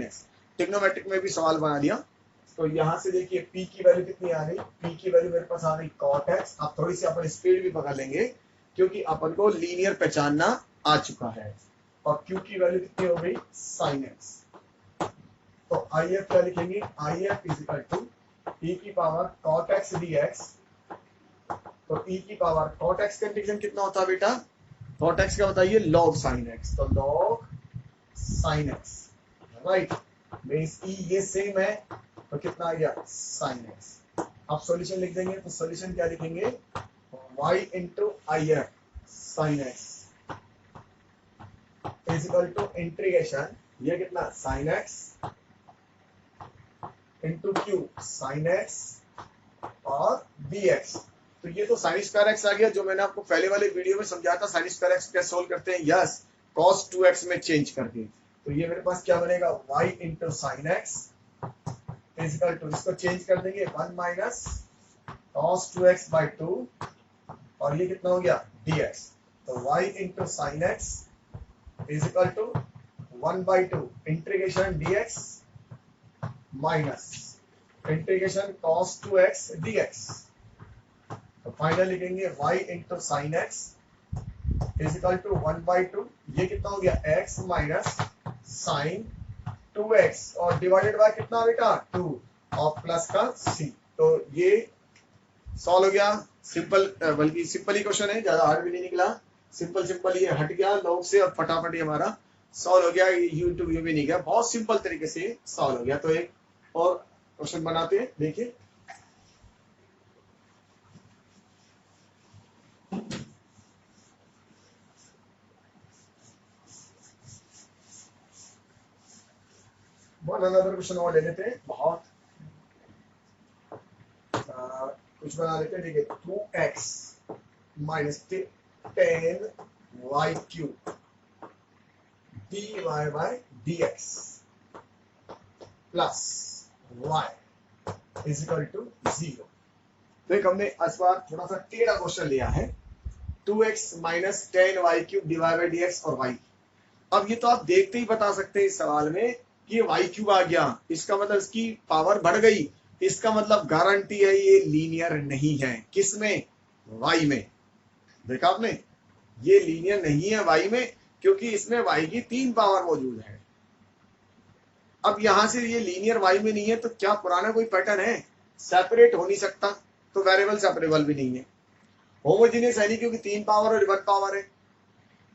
x। Trigonometric में भी सवाल बना दिया। तो यहां से देखिए p की वैल्यू कितनी आ गई, p की वैल्यू मेरे पास आ गई cot x। अब थोड़ी सी अपन स्पीड भी पकड़ लेंगे क्योंकि अपन को लीनियर पहचानना आ चुका है। और q की वैल्यू कितनी हो गई sin x। तो if क्या लिखेंगे, if is equal to e की पावर cot x dx। तो e की पावर cot x का इंटीग्रेशन कितना होता है बेटा, cot x का बताइए log sin x। तो log sin x right means e ये सेम है तो कितना आ गया sin x। अब सॉल्यूशन लिख देंगे तो सॉल्यूशन क्या लिखेंगे y into I F sin x is equal to integration ये कितना sin x into q sin x और dx। तो ये तो sin स्क्वायर x आ गया जो मैंने आपको पहले वाले वीडियो में समझाया था sin स्क्वायर x कैसे सोल्व करते हैं, यस cos 2x में चेंज करके। तो ये मेरे पास क्या बनेगा y into sin x is equal to इसको चेंज कर देंगे 1 माइनस cos 2x बाई 2 और ये कितना हो गया dx। तो y into sin x is equal to 1 by 2 integration dx minus integration cos 2x dx। तो फाइनल लिखेंगे y into sine x is equal to 1 by 2 ये कितना हो गया x माइनस साइन 2x और डिवाइडेड बाय कितना बेटा 2 और प्लस का c। तो ये सॉल्व हो गया, सिंपल बल्कि सिंपल ही क्वेश्चन है, ज्यादा हार्ड भी नहीं निकला, सिंपल ये हट गया लॉग से और फटाफट हमारा सॉल्व हो गया, यू टू यू भी नहीं गया, बहुत सिंपल तरीके से सॉल्व हो गया। तो एक और क्वेश्चन बनाते हैं, देखिए अनदर क्वेश्चन और ले लेते हैं, बहुत कुछ बना लेते हैं। देखिए 2x minus 10 y cube dy by dx plus y is equal to 0। तो एक हमने इस बार थोड़ा सा टेढ़ा क्वेश्चन लिया है, 2x minus 10 y cube divide by dx और y। अब ये तो आप देखते ही बता सकते हैं इस सवाल में कि y क्यूब आ गया, इसका मतलब इसकी पावर बढ़ गई, इसका मतलब गारंटी है ये लीनियर नहीं है। किसमें y में, देखा आपने ये लीनियर नहीं है y में क्योंकि इसमें y की 3 पावर मौजूद है। अब यहां से ये लीनियर y में नहीं है तो क्या पुराना कोई पैटर्न है, सेपरेट हो नहीं सकता, तो वेरिएबल सेपरेबल भी नहीं है, होमोजेनियस है नहीं क्योंकि 3 पावर और 1 पावर है,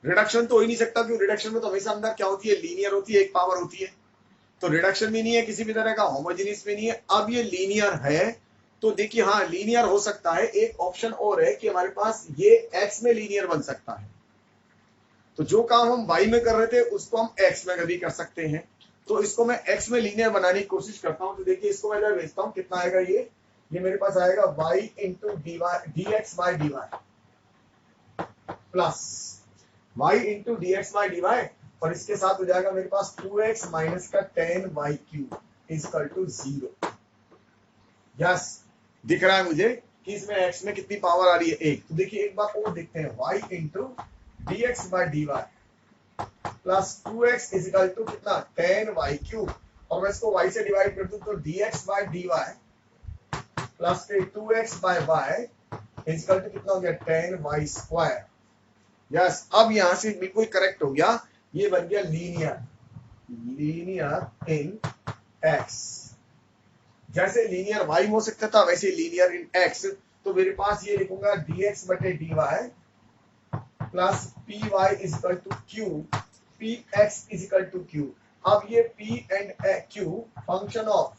रिडक्शन तो हो ही नहीं सकता क्योंकि रिडक्शन में तो हमेशा अंदर क्या होती है लीनियर होती है, 1 पावर होती है, तो रिडक्शन भी नहीं है किसी भी तरह का, होमोजेनियस भी नहीं है। अब ये लीनियर है तो देखिए हाँ लीनियर हो सकता है, एक ऑप्शन और है कि हमारे पास ये x में लीनियर बन सकता है, तो जो काम हम y में कर रहे थे उसको हम x में भी कर सकते हैं। तो इसको मैं x में लीनियर बनाने की कोशिश करता हूं, तो देखिए इसको मैं भेजता हूं, कितना आएगा ये मेरे पास आएगा y into dx by dy plus y into dx by dy और इसके साथ हो जाएगा मेरे पास 2x माइनस का 10y cube is equal to 0। Yes दिख रहा है मुझे कि इसमें x में कितनी पावर आ रही है 1। तो देखिए एक बार और देखते हैं, y into dx by dy plus 2x is equal to कितना 10y क्यूब और मैं इसको y से डिवाइड कर दूं तो dx by dy plus 2x by y equal to कितना हो गया 10y²। यस, अब यहां से बिल्कुल करेक्ट हो गया, ये बन गया लीनियर इन x। जैसे लीनियर y हो सकता था वैसे लीनियर इन x। तो मेरे पास ये लिखूंगा dx बटे dy plus py is equal to q, px is equal to q। अब ये p and q function of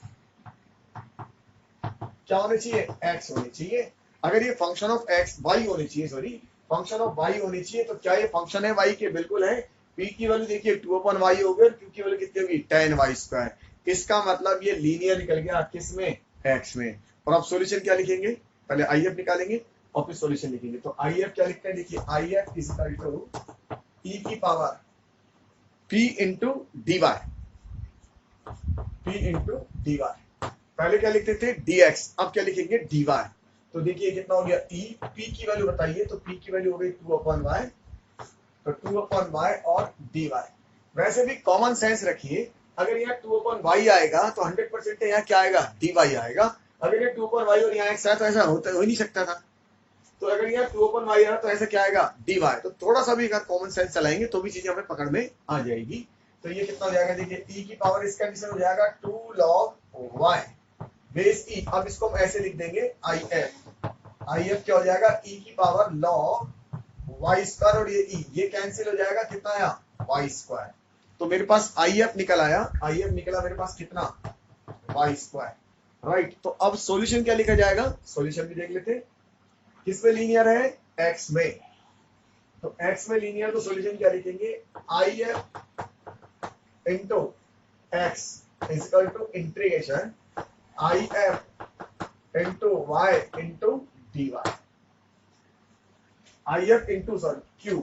क्या होने चाहिए, x होने चाहिए। अगर ये फंक्शन ऑफ x y होने चाहिए, सॉरी फंक्शन ऑफ y होनी चाहिए, तो क्या ये फंक्शन है y के, बिल्कुल है। p की वैल्यू देखिए 2/y हो गई, q की वैल्यू कितनी होगी 10y²। इसका मतलब ये लीनियर निकल गया किसमें, x में। और अब सॉल्यूशन क्या लिखेंगे, पहले IF निकालेंगे और फिर सॉल्यूशन लिखेंगे। तो IF क्या लिखते हैं, देखिए IF is equal to e की power p into dy, p into dy। पहले क्या लिखते थे dx, अब क्या लिखेंगे dy। तो देखिए कितना हो गया e, p की वैल्यू बताइए, तो p की वैल्यू हो गई 2/y, तो 2/y और dy। वैसे भी कॉमन सेंस रखिए, अगर यहाँ 2/y आएगा तो 100% यहाँ क्या आएगा dy आएगा। अगर ये 2/y और यहाँ x है तो ऐसा होता हो ही नहीं सकता था। तो अगर यहाँ 2/y आ तो ऐसा क्या आएगा dy। तो थोड़ा सा भी अगर कॉमन सेंस चलाएंगे तो भी चीजें हमें पकड़ में आ जाएगी। तो ये कितना हो जाएगा, देखिए e की पावर इस कंडीशन हो जाएगा 2 log y बेस e। अब इसको हम ऐसे लिख देंगे IF क्या हो जाएगा e की पावर log y² और ये कैंसिल हो जाएगा, कितना आया y²। तो मेरे पास IF निकल आया, IF निकला मेरे पास कितना y², राइट। तो अब सॉल्यूशन क्या लिखा जाएगा, सॉल्यूशन भी देख लेते, किस में लीनियर है x में। तो x में लीनियर, तो सॉल्यूशन क्या लिखेंगे IF into x is equal to integration IF into y into dy। IF into sorry q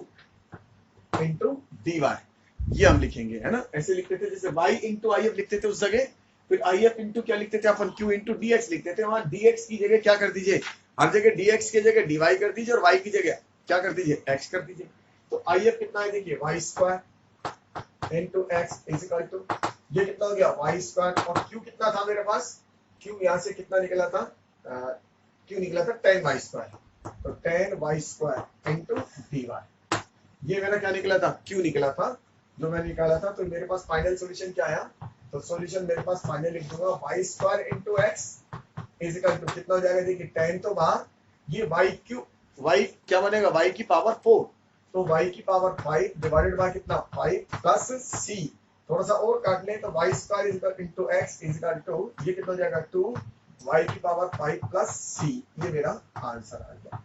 into dy, ये हम लिखेंगे, है ना। ऐसे लिखते थे जैसे y इंटू IF लिखते थे उस जगह, फिर IF इंटू क्या लिखते थे अपन q इंटू dx लिखते थे। वहां dx की जगह क्या कर दीजिए, हर जगह dx की जगह dy कर दीजिए और y की जगह क्या कर दीजिए x कर दीजिए। तो IF कितना है देखिए y² into x is equal to, ये कितना हो गया y² और q कितना था मेरे पास, q यहाँ से कितना निकला था, q निकला था 10y²। तो 10y² इंटू dy, ये मेरा क्या निकला था q निकला था जो मैंने निकाला था। तो मेरे पास फाइनल सॉल्यूशन क्या आया, तो सॉल्यूशन मेरे पास फाइनल लिख दूंगा y² into x is equal to कितना हो जाएगा, देखिए 10 तो बाहर, ये y क्या बनेगा y की पावर 4, तो y की पावर 5 डिवाइडेड बाय कितना 5 प्लस c, थोड़ा सा और काट लें तो y² is equal into x is equal to ये कितना हो जाएगा 2 y की पावर 5 प्लस c। ये मेरा आंसर आ गया।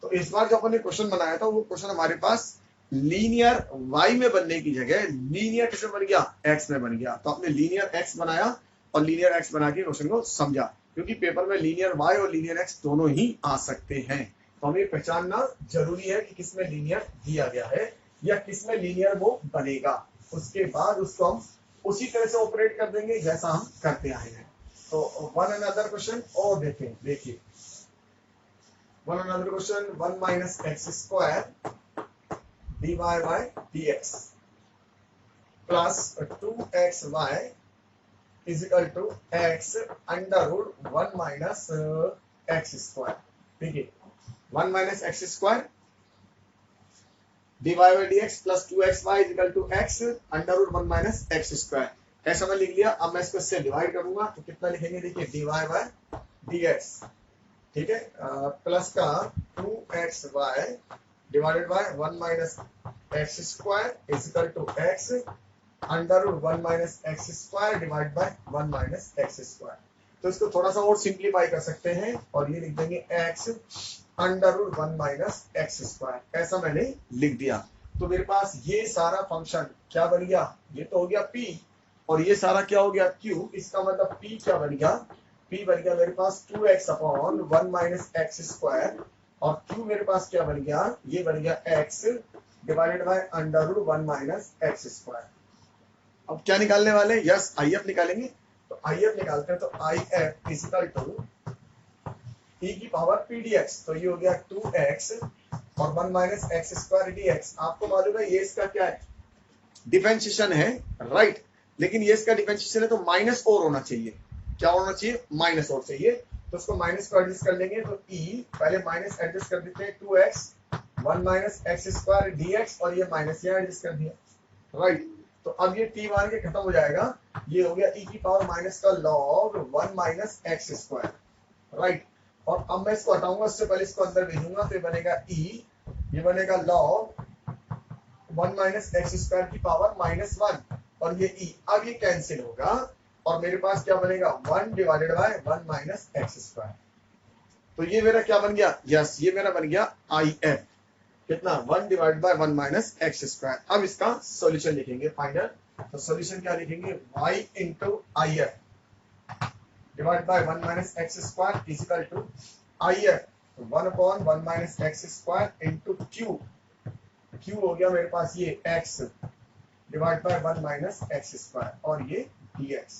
तो इस बार जो अपन ने क्वेश्चन बनाया था वो क्वेश्चन हमारे पास लीनियर y में बनने की जगह लीनियर किस में बन गया x में बन गया। तो आपने लीनियर x बनाया और लीनियर x बना के क्वेश्चन को समझा, क्योंकि पेपर में लीनियर y और लीनियर x दोनों ही आ सकते हैं। तो हमें पहचानना जरूरी है कि किसमें लीनियर दिया गया है या किसमें लीनियर वो बनेगा। उसके बाद उसको हम उसी तरह से ऑपरेट कर देंगे जैसा हम करते आए हैं। तो वन अनदर क्वेश्चन और देखें, देखिए one another question 1 minus x² dy by dx plus 2xy is equal to x under root 1 minus x²। ठीक है, 1 minus x² dy by dx plus 2xy is equal to x under root 1 minus x²। ऐसा मैं लिख लिया। अब मैं इसको इससे डिवाइड करूंगा तो कितना लिखेंगे, देखिए dy by dx, ठीक है, प्लस का 2xy divided by 1 minus x² is equal to x under root 1 minus x² divide by 1 minus x²। तो इसको थोड़ा सा और सिंप्लीफाई कर सकते हैं और ये लिख देंगे x under root 1 minus x²। ऐसा मैंने लिख दिया। तो मेरे पास ये सारा फंक्शन क्या बन गया, ये तो हो गया p और ये सारा क्या हो गया q। इसका मतलब p क्या बन गया, p बन गया मेरे पास 2x अपॉन 1 माइनस x² और q मेरे पास क्या बन गया, ये बन गया x divided by under root 1 minus x²। अब क्या निकालने वाले, यस IF निकालेंगे। तो IF निकालते हैं तो IF is equal to e की पावर p dx, तो ये हो गया 2x और 1 माइनस x² dx। आपको मालूम है ये इसका क्या है, डिफरेंशिएशन है, राइट। लेकिन ये इसका डिफरेंशिएशन है तो माइनस और होना चाहिए, क्या होना चाहिए माइनस और चाहिए। तो उसको माइनस को एडजस्ट कर लेंगे, तो ई पहले माइनस एडजस्ट कर देते हैं 2x 1 minus x square dx, और ये माइनस यहाँ एडजस्ट कर दिया, राइट। तो अब ये t मान के खत्म हो जाएगा, ये हो गया e की पावर माइनस का log 1 minus x square, right. और अब मैं इसको हटाऊंगा, उससे पहले इसको अंदर भेजूंगा, तो ये बनेगा e, ये बनेगा log 1 माइनस एक्स स्क्वायर की पावर माइनस 1, और ये e, अब ये कैंसिल होगा और मेरे पास क्या बनेगा 1 divided by 1 minus x square. तो ये मेरा क्या बन गया, यस ये मेरा बन गया आई एफ, कितना 1 divide by 1 minus x square. अब इसका सॉल्यूशन लिखेंगे फाइनल, तो सॉल्यूशन क्या लिखेंगे y into I F divide by 1 minus x square is equal to I F 1 upon 1 minus x square into q, q हो गया मेरे पास ये x divide by 1 minus x square, और ये dx।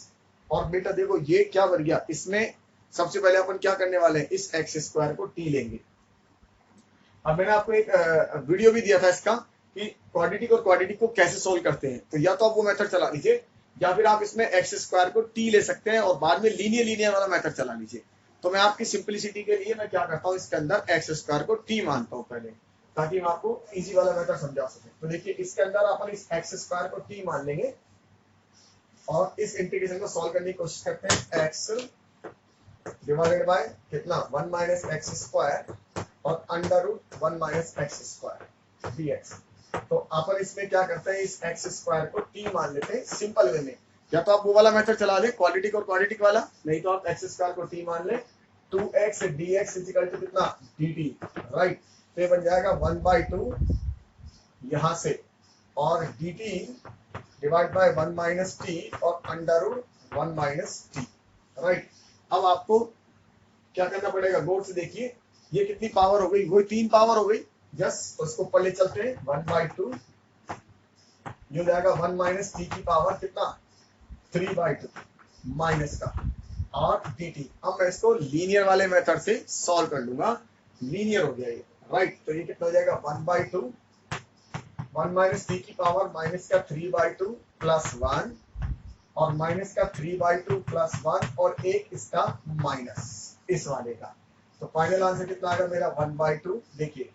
और बेटा देखो ये क्या बन गया, इसमें सबसे पहले अपन क्या करने वाले हैं, इस एक्स स्क्वायर को t लेंगे। अब मैंने आपको एक वीडियो भी दिया था इसका कि क्वाड्रेटिक और क्वाड्रेटिक को कैसे सोल्व करते हैं, तो या तो आप वो मेथड चला लीजिए या फिर आप इसमें एक्स स्क्वायर को t ले सकते हैं और बाद में लीनियर वाला मेथड चला लीजिए। तो मैं आपकी सिंपलिसिटी के लिए मैं क्या करता हूँ, इसके अंदर एक्स स्क्वायर को t मानता हूँ पहले, ताकि मैं आपको इजी वाला मेथड समझा सके। तो देखिए इसके अंदर अपन इस एक्स स्क्वायर को t मान लेंगे और इस इंटीग्रेशन को सॉल्व करने की कोशिश करते हैं, एक्स डिवाइडेड बाय कितना 1 माइनस एक्स स्क्वायर और under root 1 minus x square dx। तो अपन इसमें क्या करते हैं, इस एक्स स्क्वायर को t मान लेते हैं सिंपल वे में, या तो आप वो वाला मेथड चला लें क्वाड्रेटिक और क्वाड्रेटिक वाला, नहीं तो आप एक्स स्क्वायर को t मान लें 2x dx इक्वल टू कितना dt, राइट। तो ये बन जाएगा 1/2 यहाँ से और dt divide by 1 minus T और under root 1 minus T, right. अब आपको क्या करना पड़ेगा, गौर से देखिए ये कितनी पावर हो गई, वही 3 पावर हो गई, जस्ट उसको ऊपर ले चलते हैं 1/2, ये हो जाएगा 1 माइनस टी की पावर कितना 3/2 माइनस का और dt। अब मैं इसको लीनियर वाले मेथड से सॉल्व कर लूंगा, लीनियर हो गया ये, राइट। तो ये कितना हो जाएगा 1/2 1 माइनस टी की पावर माइनस का 3/2 प्लस 1 और माइनस का 3/2 प्लस 1 और एक इसका माइनस इस वाले का। तो फाइनल आंसर कितना आएगा मेरा 1/2, देखिए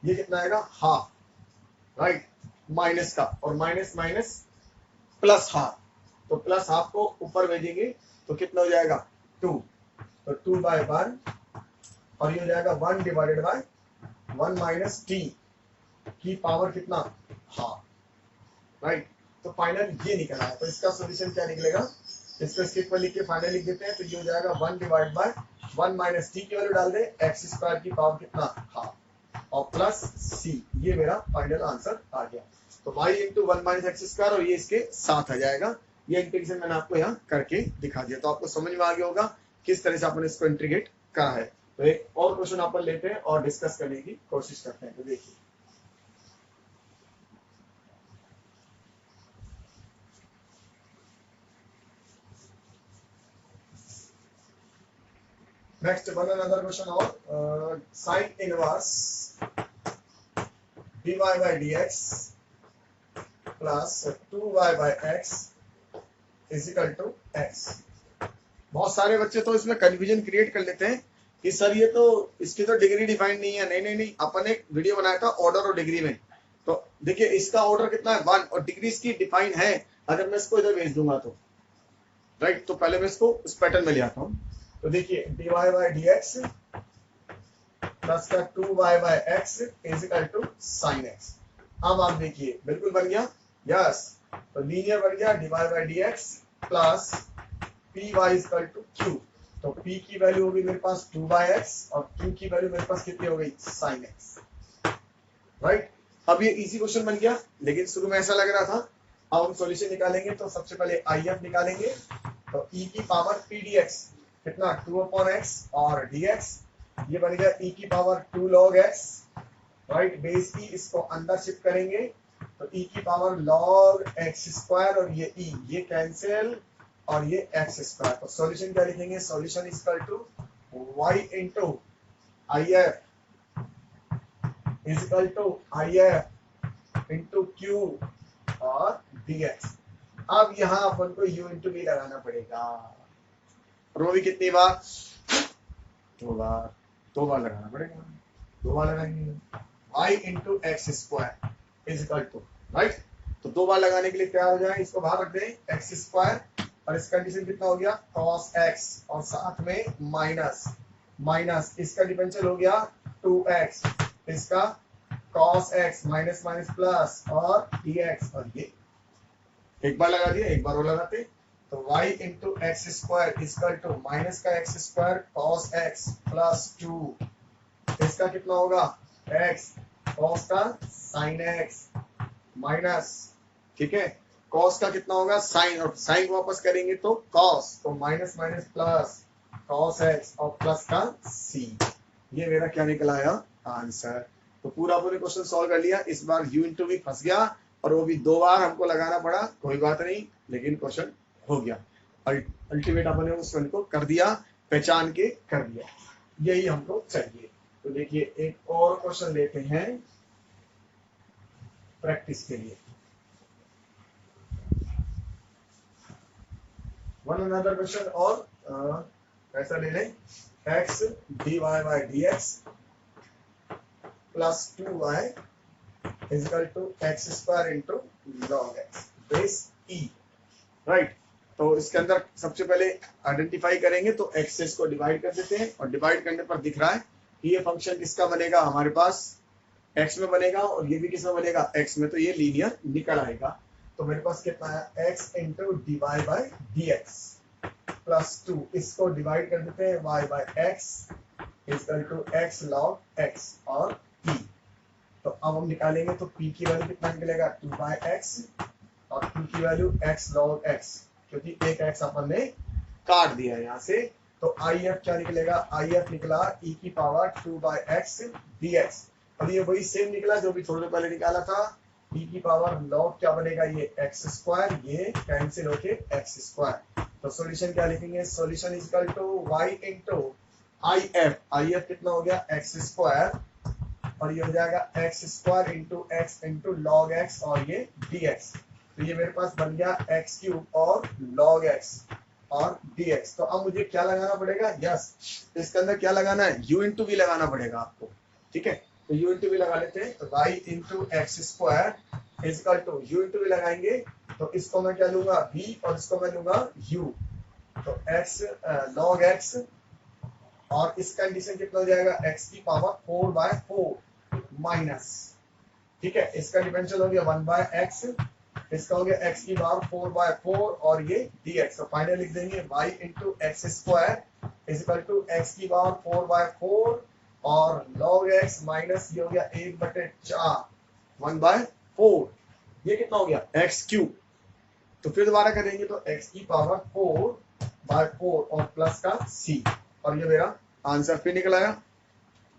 ये कितना आएगा हाफ, राइट, माइनस का और माइनस माइनस प्लस हाफ, तो प्लस हाफ को ऊपर भेजेंगे तो कितना हो जाएगा 2, तो 2/1 और ये हो जाएगा 1 डिवाइडेड बाय 1 माइनस टी की पावर कितना हाफ, राइट। तो फाइनल ये निकला है, तो इसका सॉल्यूशन क्या निकलेगा, इसको स्किप पर लिख के फाइनल लिख देते हैं, तो ये हो जाएगा 1 डिवाइड बाय 1 माइनस टी की वैल्यू डाल दे एक्स स्क्वायर की पावर कितना हाफ और प्लस सी, ये मेरा फाइनल आंसर आ गया। तो y into 1 minus x square और ये इसके साथ आ जाएगा। ये इंटीग्रेशन मैंने आपको यहाँ करके दिखा दिया, तो आपको समझ में आ गया होगा किस तरह से अपन इसको इंटीग्रेट करा है। तो एक और क्वेश्चन अपन लेते हैं और डिस्कस करने की कोशिश करते हैं। तो देखिए next one another question of sin inverse dy by dx plus 2y by x is equal to x। बहुत सारे बच्चे तो इसमें कंफ्यूजन क्रिएट कर लेते हैं कि सर ये तो इसकी तो डिग्री डिफाइन नहीं है। नहीं, अपन एक वीडियो बनाया था ऑर्डर और डिग्री में, तो देखिए इसका ऑर्डर कितना है 1 और डिग्री इसकी डिफाइन है। अगर मैं इसको इधर भेज दूंगा तो राइट, तो पहले मैं इसको उस पैटर्न में ले आता हूँ। तो देखिए dy by dx प्लस का 2y by x is equal to sin x। अब आप देखिए बिल्कुल बन गया, यस। तो लीनियर बन गया dy by dx plus py is equal to q। तो p की वैल्यू होगी मेरे पास 2/x और q की वैल्यू मेरे पास कितनी हो गई sin x, राइट। अब ये इजी क्वेश्चन बन गया, लेकिन शुरू में ऐसा लग रहा था। अब हम सॉल्यूशन निकालेंगे, तो सबसे पहले IF निकालेंगे, तो e की पावर p dx कितना 2/x और dx, ये बन गया e की power 2 log x, right. Base e इसको अंदर शिफ्ट करेंगे तो e की पावर log x स्क्वायर और ये e ये कैंसिल और ये x स्क्वायर। तो सॉल्यूशन क्या लिखेंगे, solution is equal to y into IF is equal to IF into q और dx। अब यहाँ अपन को u इंटू v लगाना पड़ेगा। रो भी कितनी बार दो बार लगाना पड़ेगा, दो बार लगाएंगे। y into x square is equal to, right. तो दो बार लगाने के लिए तैयार हो जाए, इसको बाहर रख दें, एक्स स्क्वायर और इस कंडीशन कितना हो गया cos x और साथ में माइनस माइनस इसका डिफरेंशियल हो गया 2x, इसका cos x minus minus plus और dx, और ये एक बार लगा दिया, एक बार और लगाते, तो y into x square is equal to minus का x square cos x plus 2, इसका कितना होगा x cos का sin x माइनस, ठीक है, cos का कितना होगा sin, और sin को वापस करेंगे तो cos, तो minus minus plus cos x और प्लस का c, ये मेरा क्या निकला आया आंसर। तो पूरा पूरे क्वेश्चन सॉल्व कर लिया। इस बार u इंटू वी फंस गया और वो भी दो बार हमको लगाना पड़ा, कोई बात नहीं, लेकिन क्वेश्चन हो गया। अल्टीमेट अपने उस क्वेश्चन को कर दिया, पहचान के कर दिया, यही हमको चाहिए। तो देखिए एक और क्वेश्चन लेते हैं प्रैक्टिस के लिए। वन अनदर क्वेश्चन और ऐसा ले लें, x dy by dx plus 2y is equal to x square into log x base e, right. तो इसके अंदर सबसे पहले आइडेंटिफाई करेंगे, तो एक्सेस को डिवाइड कर देते हैं और डिवाइड करने पर दिख रहा है कि ये फंक्शन किसका बनेगा, हमारे पास x में बनेगा और ये भी किसमें बनेगा x में, तो ये लीनियर निकल आएगा। तो मेरे पास कितना है x into d y by d x plus 2, इसको डिवाइड कर देते हैं y by x is equal to x log x और p। तो अब हम निकालेंगे तो p की वैल्यू कितना निकलेगा 2 बाई एक्स और q की वैल्यू x लॉग x, क्योंकि एक x अपन ने काट दिया है यहाँ से। तो if क्या निकलेगा, if निकला e की पावर 2 बाई एक्स dx, और ये वही सेम निकला जो भी थोड़ी देर पहले निकाला था, e की पावर लॉग क्या बनेगा ये एक्स स्क्वायर, ये कैंसिल होके एक्स स्क्वायर। तो सॉल्यूशन क्या लिखेंगे, solution is equal to y into if कितना हो गया एक्स स्क्वायर, और ये हो जाएगा x square into x into log x और ये dx। तो ये मेरे पास बन गया एक्स क्यूब और लॉग एक्स और dx। तो अब मुझे क्या लगाना पड़ेगा, यस इसके अंदर क्या लगाना है, u इंटू वी लगाना पड़ेगा आपको, ठीक है। तो u इंटू वी लगा लेते हैं, तो y into x square is equal to u into v लगाएंगे, तो इसको मैं क्या लूंगा v और इसको मैं लूंगा u, तो x लॉग x और इस कंडीशन कितना हो जाएगा x की पावर 4 बाय 4 माइनस, ठीक है, इसका डिफरेंशियल हो गया 1 बाय x, इसका हो गया x की पावर 4 बाय 4 और ये dx। तो फाइनल लिख देंगे y into x square is equal to x की पावर 4 बाय 4 और log x माइनस ये हो गया 1/4 1 बाय 4, ये कितना हो गया x क्यूब। तो फिर दोबारा करेंगे तो x की पावर 4 बाय 4 और प्लस का c, और ये मेरा आंसर फिर निकल आया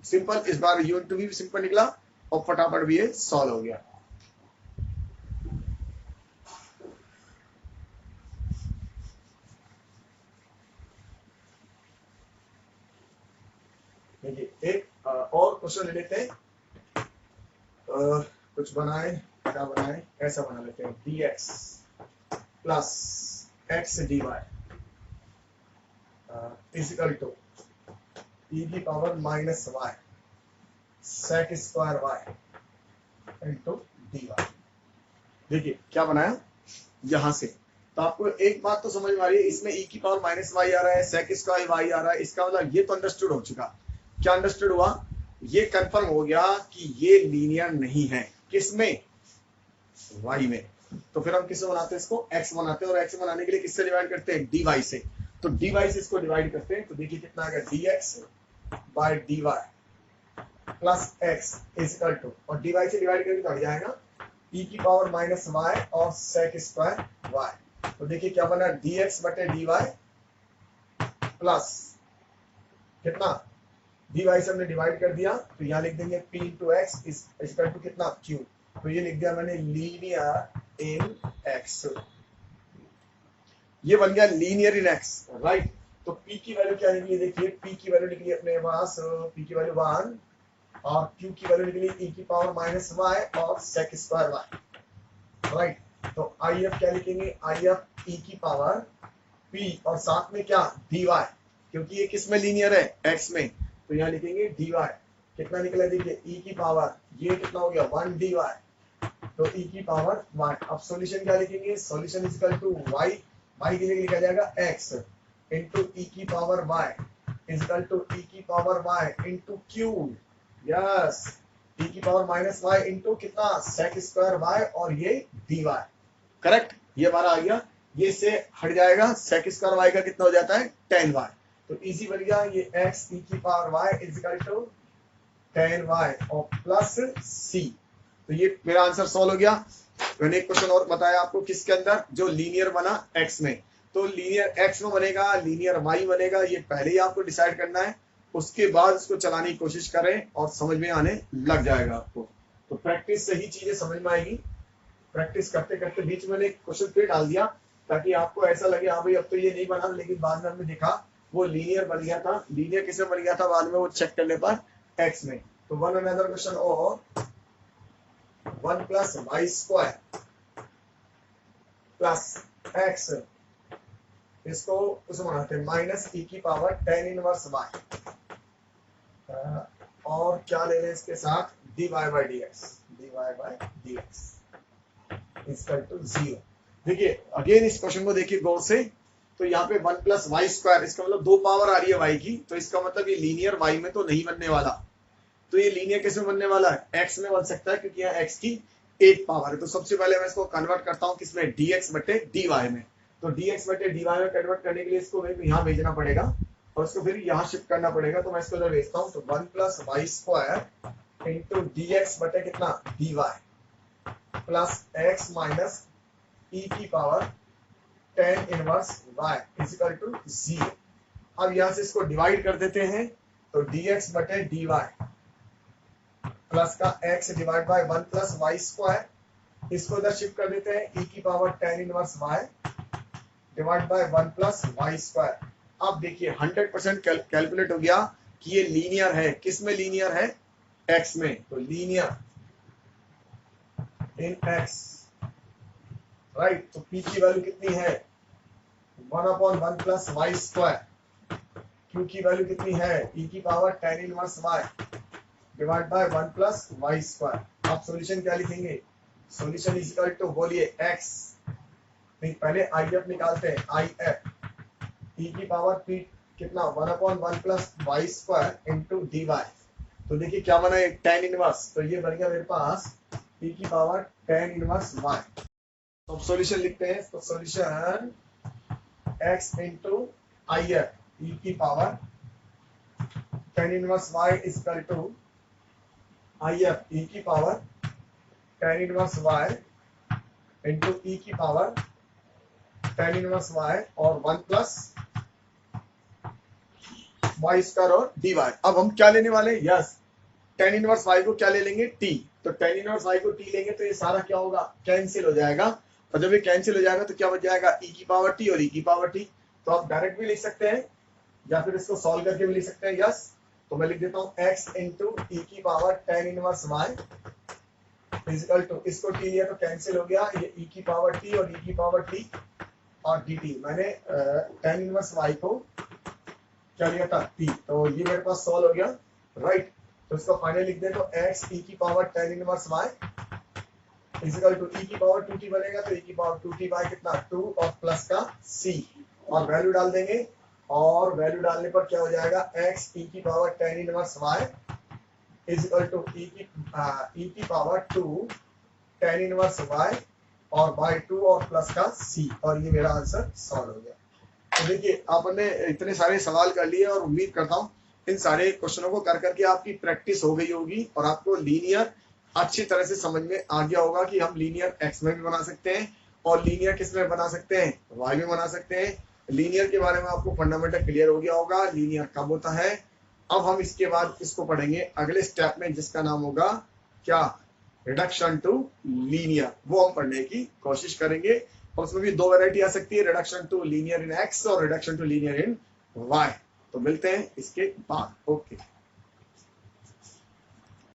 सिंपल। इस बार u इंटू वी भी सिंपल निकला और फटाफट भी ये सॉल्व हो गया। देखिए एक और क्वेश्चन ले लेते हैं, कुछ बनाए, क्या बनाए, ऐसा बना लेते हैं dx plus x d y is equal to e की power minus y sec square y into d y. देखिए क्या बनाया यहां से, तो आपको एक बात तो समझ में आ रही है, इसमें e की पावर माइनस वाई आ रहा है, सेक स्क्वायर वाई आ रहा है, इसका मतलब ये तो अंडरस्टूड हो चुका। क्या अंडरस्टूड हुआ, ये कंफर्म हो गया कि ये लीनियर नहीं है, किसमें y में। तो फिर हम किससे बनाते हैं, इसको x बनाते हैं, और x बनाने के लिए किससे डिवाइड करते हैं, dy से। तो dy से इसको डिवाइड करते हैं, तो देखिए कितना आ गया dx by dy plus x is equal to, और dy से डिवाइड करके तो हट जाएगा e की पावर माइनस y और सेक स्क्वायर y। तो देखिए क्या बना dx बटे dy प्लस कितना dy से हमने डिवाइड कर दिया, तो यहाँ लिख देंगे p into x is equal to कितना q। तो ये लिख दिया मैंने लीनियर इन x, ये बन गया लीनियर इन x, राइट। तो p की वैल्यू क्या निकली, देखिए p की वैल्यू निकली अपने पास, p की वैल्यू 1 और q की वैल्यू निकली e की पावर माइनस y और सेक स्क्वायर y, राइट। तो if क्या लिखेंगे, if e की पावर p और साथ में क्या dy क्योंकि ये किस में लीनियर है, एक्स में, तो यहाँ लिखेंगे dy। कितना निकला देखिए, e की पावर, ये कितना हो गया 1 dy, तो e की पावर y। अब सॉल्यूशन क्या लिखेंगे, solution is equal to y, y के लिए लिखा जाएगा x इंटू e की power y is equal to e की power y into q, yes, e की पावर माइनस y इंटू कितना sec स्क्वायर y और ये dy, करेक्ट। ये हमारा आ गया, ये से हट जाएगा, sec स्क्वायर y का कितना हो जाता है tan y, तो इजी बन गया ये x e की power y is equal to tan y और प्लस c। तो ये मेरा आंसर सॉल्व हो गया। मैंने एक क्वेश्चन और बताया आपको किसके अंदर, जो लीनियर बना x में, तो लीनियर x में बनेगा, लीनियर y बनेगा, ये पहले ही आपको डिसाइड करना है, उसके बाद इसको चलाने की कोशिश करें और समझ में आने लग जाएगा आपको। तो प्रैक्टिस से ही चीजें समझ में आएगी। प्रैक्टिस करते करते बीच में एक क्वेश्चन फिर डाल दिया ताकि आपको ऐसा लगे हाँ भाई अब तो ये नहीं बना, लेकिन बाद में हमने देखा वो लीनियर बन गया था। लीनियर किसमें बन गया था बाद में, वो चेक करने पर x में। तो वन अनदर क्वेश्चन और 1 plus y square plus x, इसको उसमें बनाते हैं माइनस e की पावर tan इनवर्स y, और क्या ले लें इसके साथ dy by dx equal to 0। देखिए अगेन इस क्वेश्चन को देखिए गौर से, तो यहाँ पे 1 प्लस वाई स्क्वायर, इसका मतलब 2 पावर आ रही है y की, तो इसका मतलब ये लीनियर y में तो नहीं बनने वाला, तो ये लीनियर किस में बनने वाला है, x में बन सकता है, क्योंकि यहाँ x की 1 पावर है। तो सबसे पहले मैं इसको कन्वर्ट करता हूँ किसमें, dx बटे dy में। तो dx बटे dy में कन्वर्ट करने के लिए इसको यहाँ भेजना पड़ेगा और इसको फिर यहाँ शिफ्ट करना पड़ेगा, तो मैं इसको इधर भेजता हूँ। तो 1 plus y square into dx बटे कितना dy plus x minus e की power tan inverse y is equal to 0। अब यहाँ से इसको डिवाइड कर देते हैं, तो dx बटे dy प्लस का x divide by 1 plus y square, इसको इधर शिफ्ट कर देते हैं, e की power tan inverse y divide by 1 plus y square. अब देखिए 100% कैलकुलेट हो गया कि ये लीनियर है, किस में लीनियर है, x में। तो लीनियर इन x, राइट। तो p की वैल्यू कितनी है 1/1 प्लस वाई स्क्वायर, q की वैल्यू कितनी है e की power tan inverse y divide by 1 plus y square. आप सॉल्यूशन क्या लिखेंगे, सॉल्यूशन इज इक्वल टू, बोलिए x, नहीं पहले IF निकालते हैं, IF e की पावर p कितना 1/1 plus y square into dy। तो देखिए क्या बना है tan इनवर्स, तो ये बन गया मेरे पास e की पावर tan इनवर्स y। तो अब सॉल्यूशन लिखते हैं, तो solution x into IF e की power tan inverse y is equal to IF e की power tan inverse y into e की पावर tan इनवर्स y और 1 प्लस वाई स्क्वायर और dy। अब हम क्या लेने वाले हैं, यस, tan इनवर्स y को क्या ले लेंगे, t। तो tan इनवर्स y को t लेंगे तो ये सारा क्या होगा, कैंसिल हो जाएगा, और जब ये कैंसिल हो जाएगा तो क्या बच जाएगा, e की पावर t और e की पावर t। तो आप डायरेक्ट भी लिख सकते हैं या फिर इसको सॉल्व करके भी लिख सकते हैं, यस। तो मैं लिख देता हूँ x इंटू e की power tan inverse y equal to, इसको t लिया तो कैंसिल हो गया, ये e की पावर t और e की पावर t और dt। मैंने tan इनवर्स y को क्या लिया था, t, तो ये मेरे पास सॉल्व हो गया, राइट। तो इसको फाइनल लिख दे, तो x e की power tan inverse y equal to e की पावर 2t बनेगा, तो e की पावर 2t बाय कितना 2 और प्लस का c, और वैल्यू डाल देंगे, और वैल्यू डालने पर क्या हो जाएगा, x e की power tan inverse y equal to e की पावर 2 tan इनवर्स y और बाय 2 और प्लस का c, और ये मेरा आंसर सॉल्व हो गया। तो देखिए आपने इतने सारे सवाल कर लिए और उम्मीद करता हूँ इन सारे क्वेश्चनों को कर करके आपकी प्रैक्टिस हो गई होगी और आपको लीनियर अच्छी तरह से समझ में आ गया होगा कि हम लीनियर x में भी बना सकते हैं और लीनियर किस में बना सकते हैं, y में बना सकते हैं। लीनियर के बारे में आपको फंडामेंटल क्लियर हो गया होगा, लीनियर कब होता है। अब हम इसके बाद इसको पढ़ेंगे अगले स्टेप में, जिसका नाम होगा क्या, रिडक्शन टू लीनियर। वो हम पढ़ने की कोशिश करेंगे और उसमें भी 2 वैरायटी आ सकती है, reduction to linear in x और reduction to linear in y। तो मिलते हैं इसके बाद, ओके।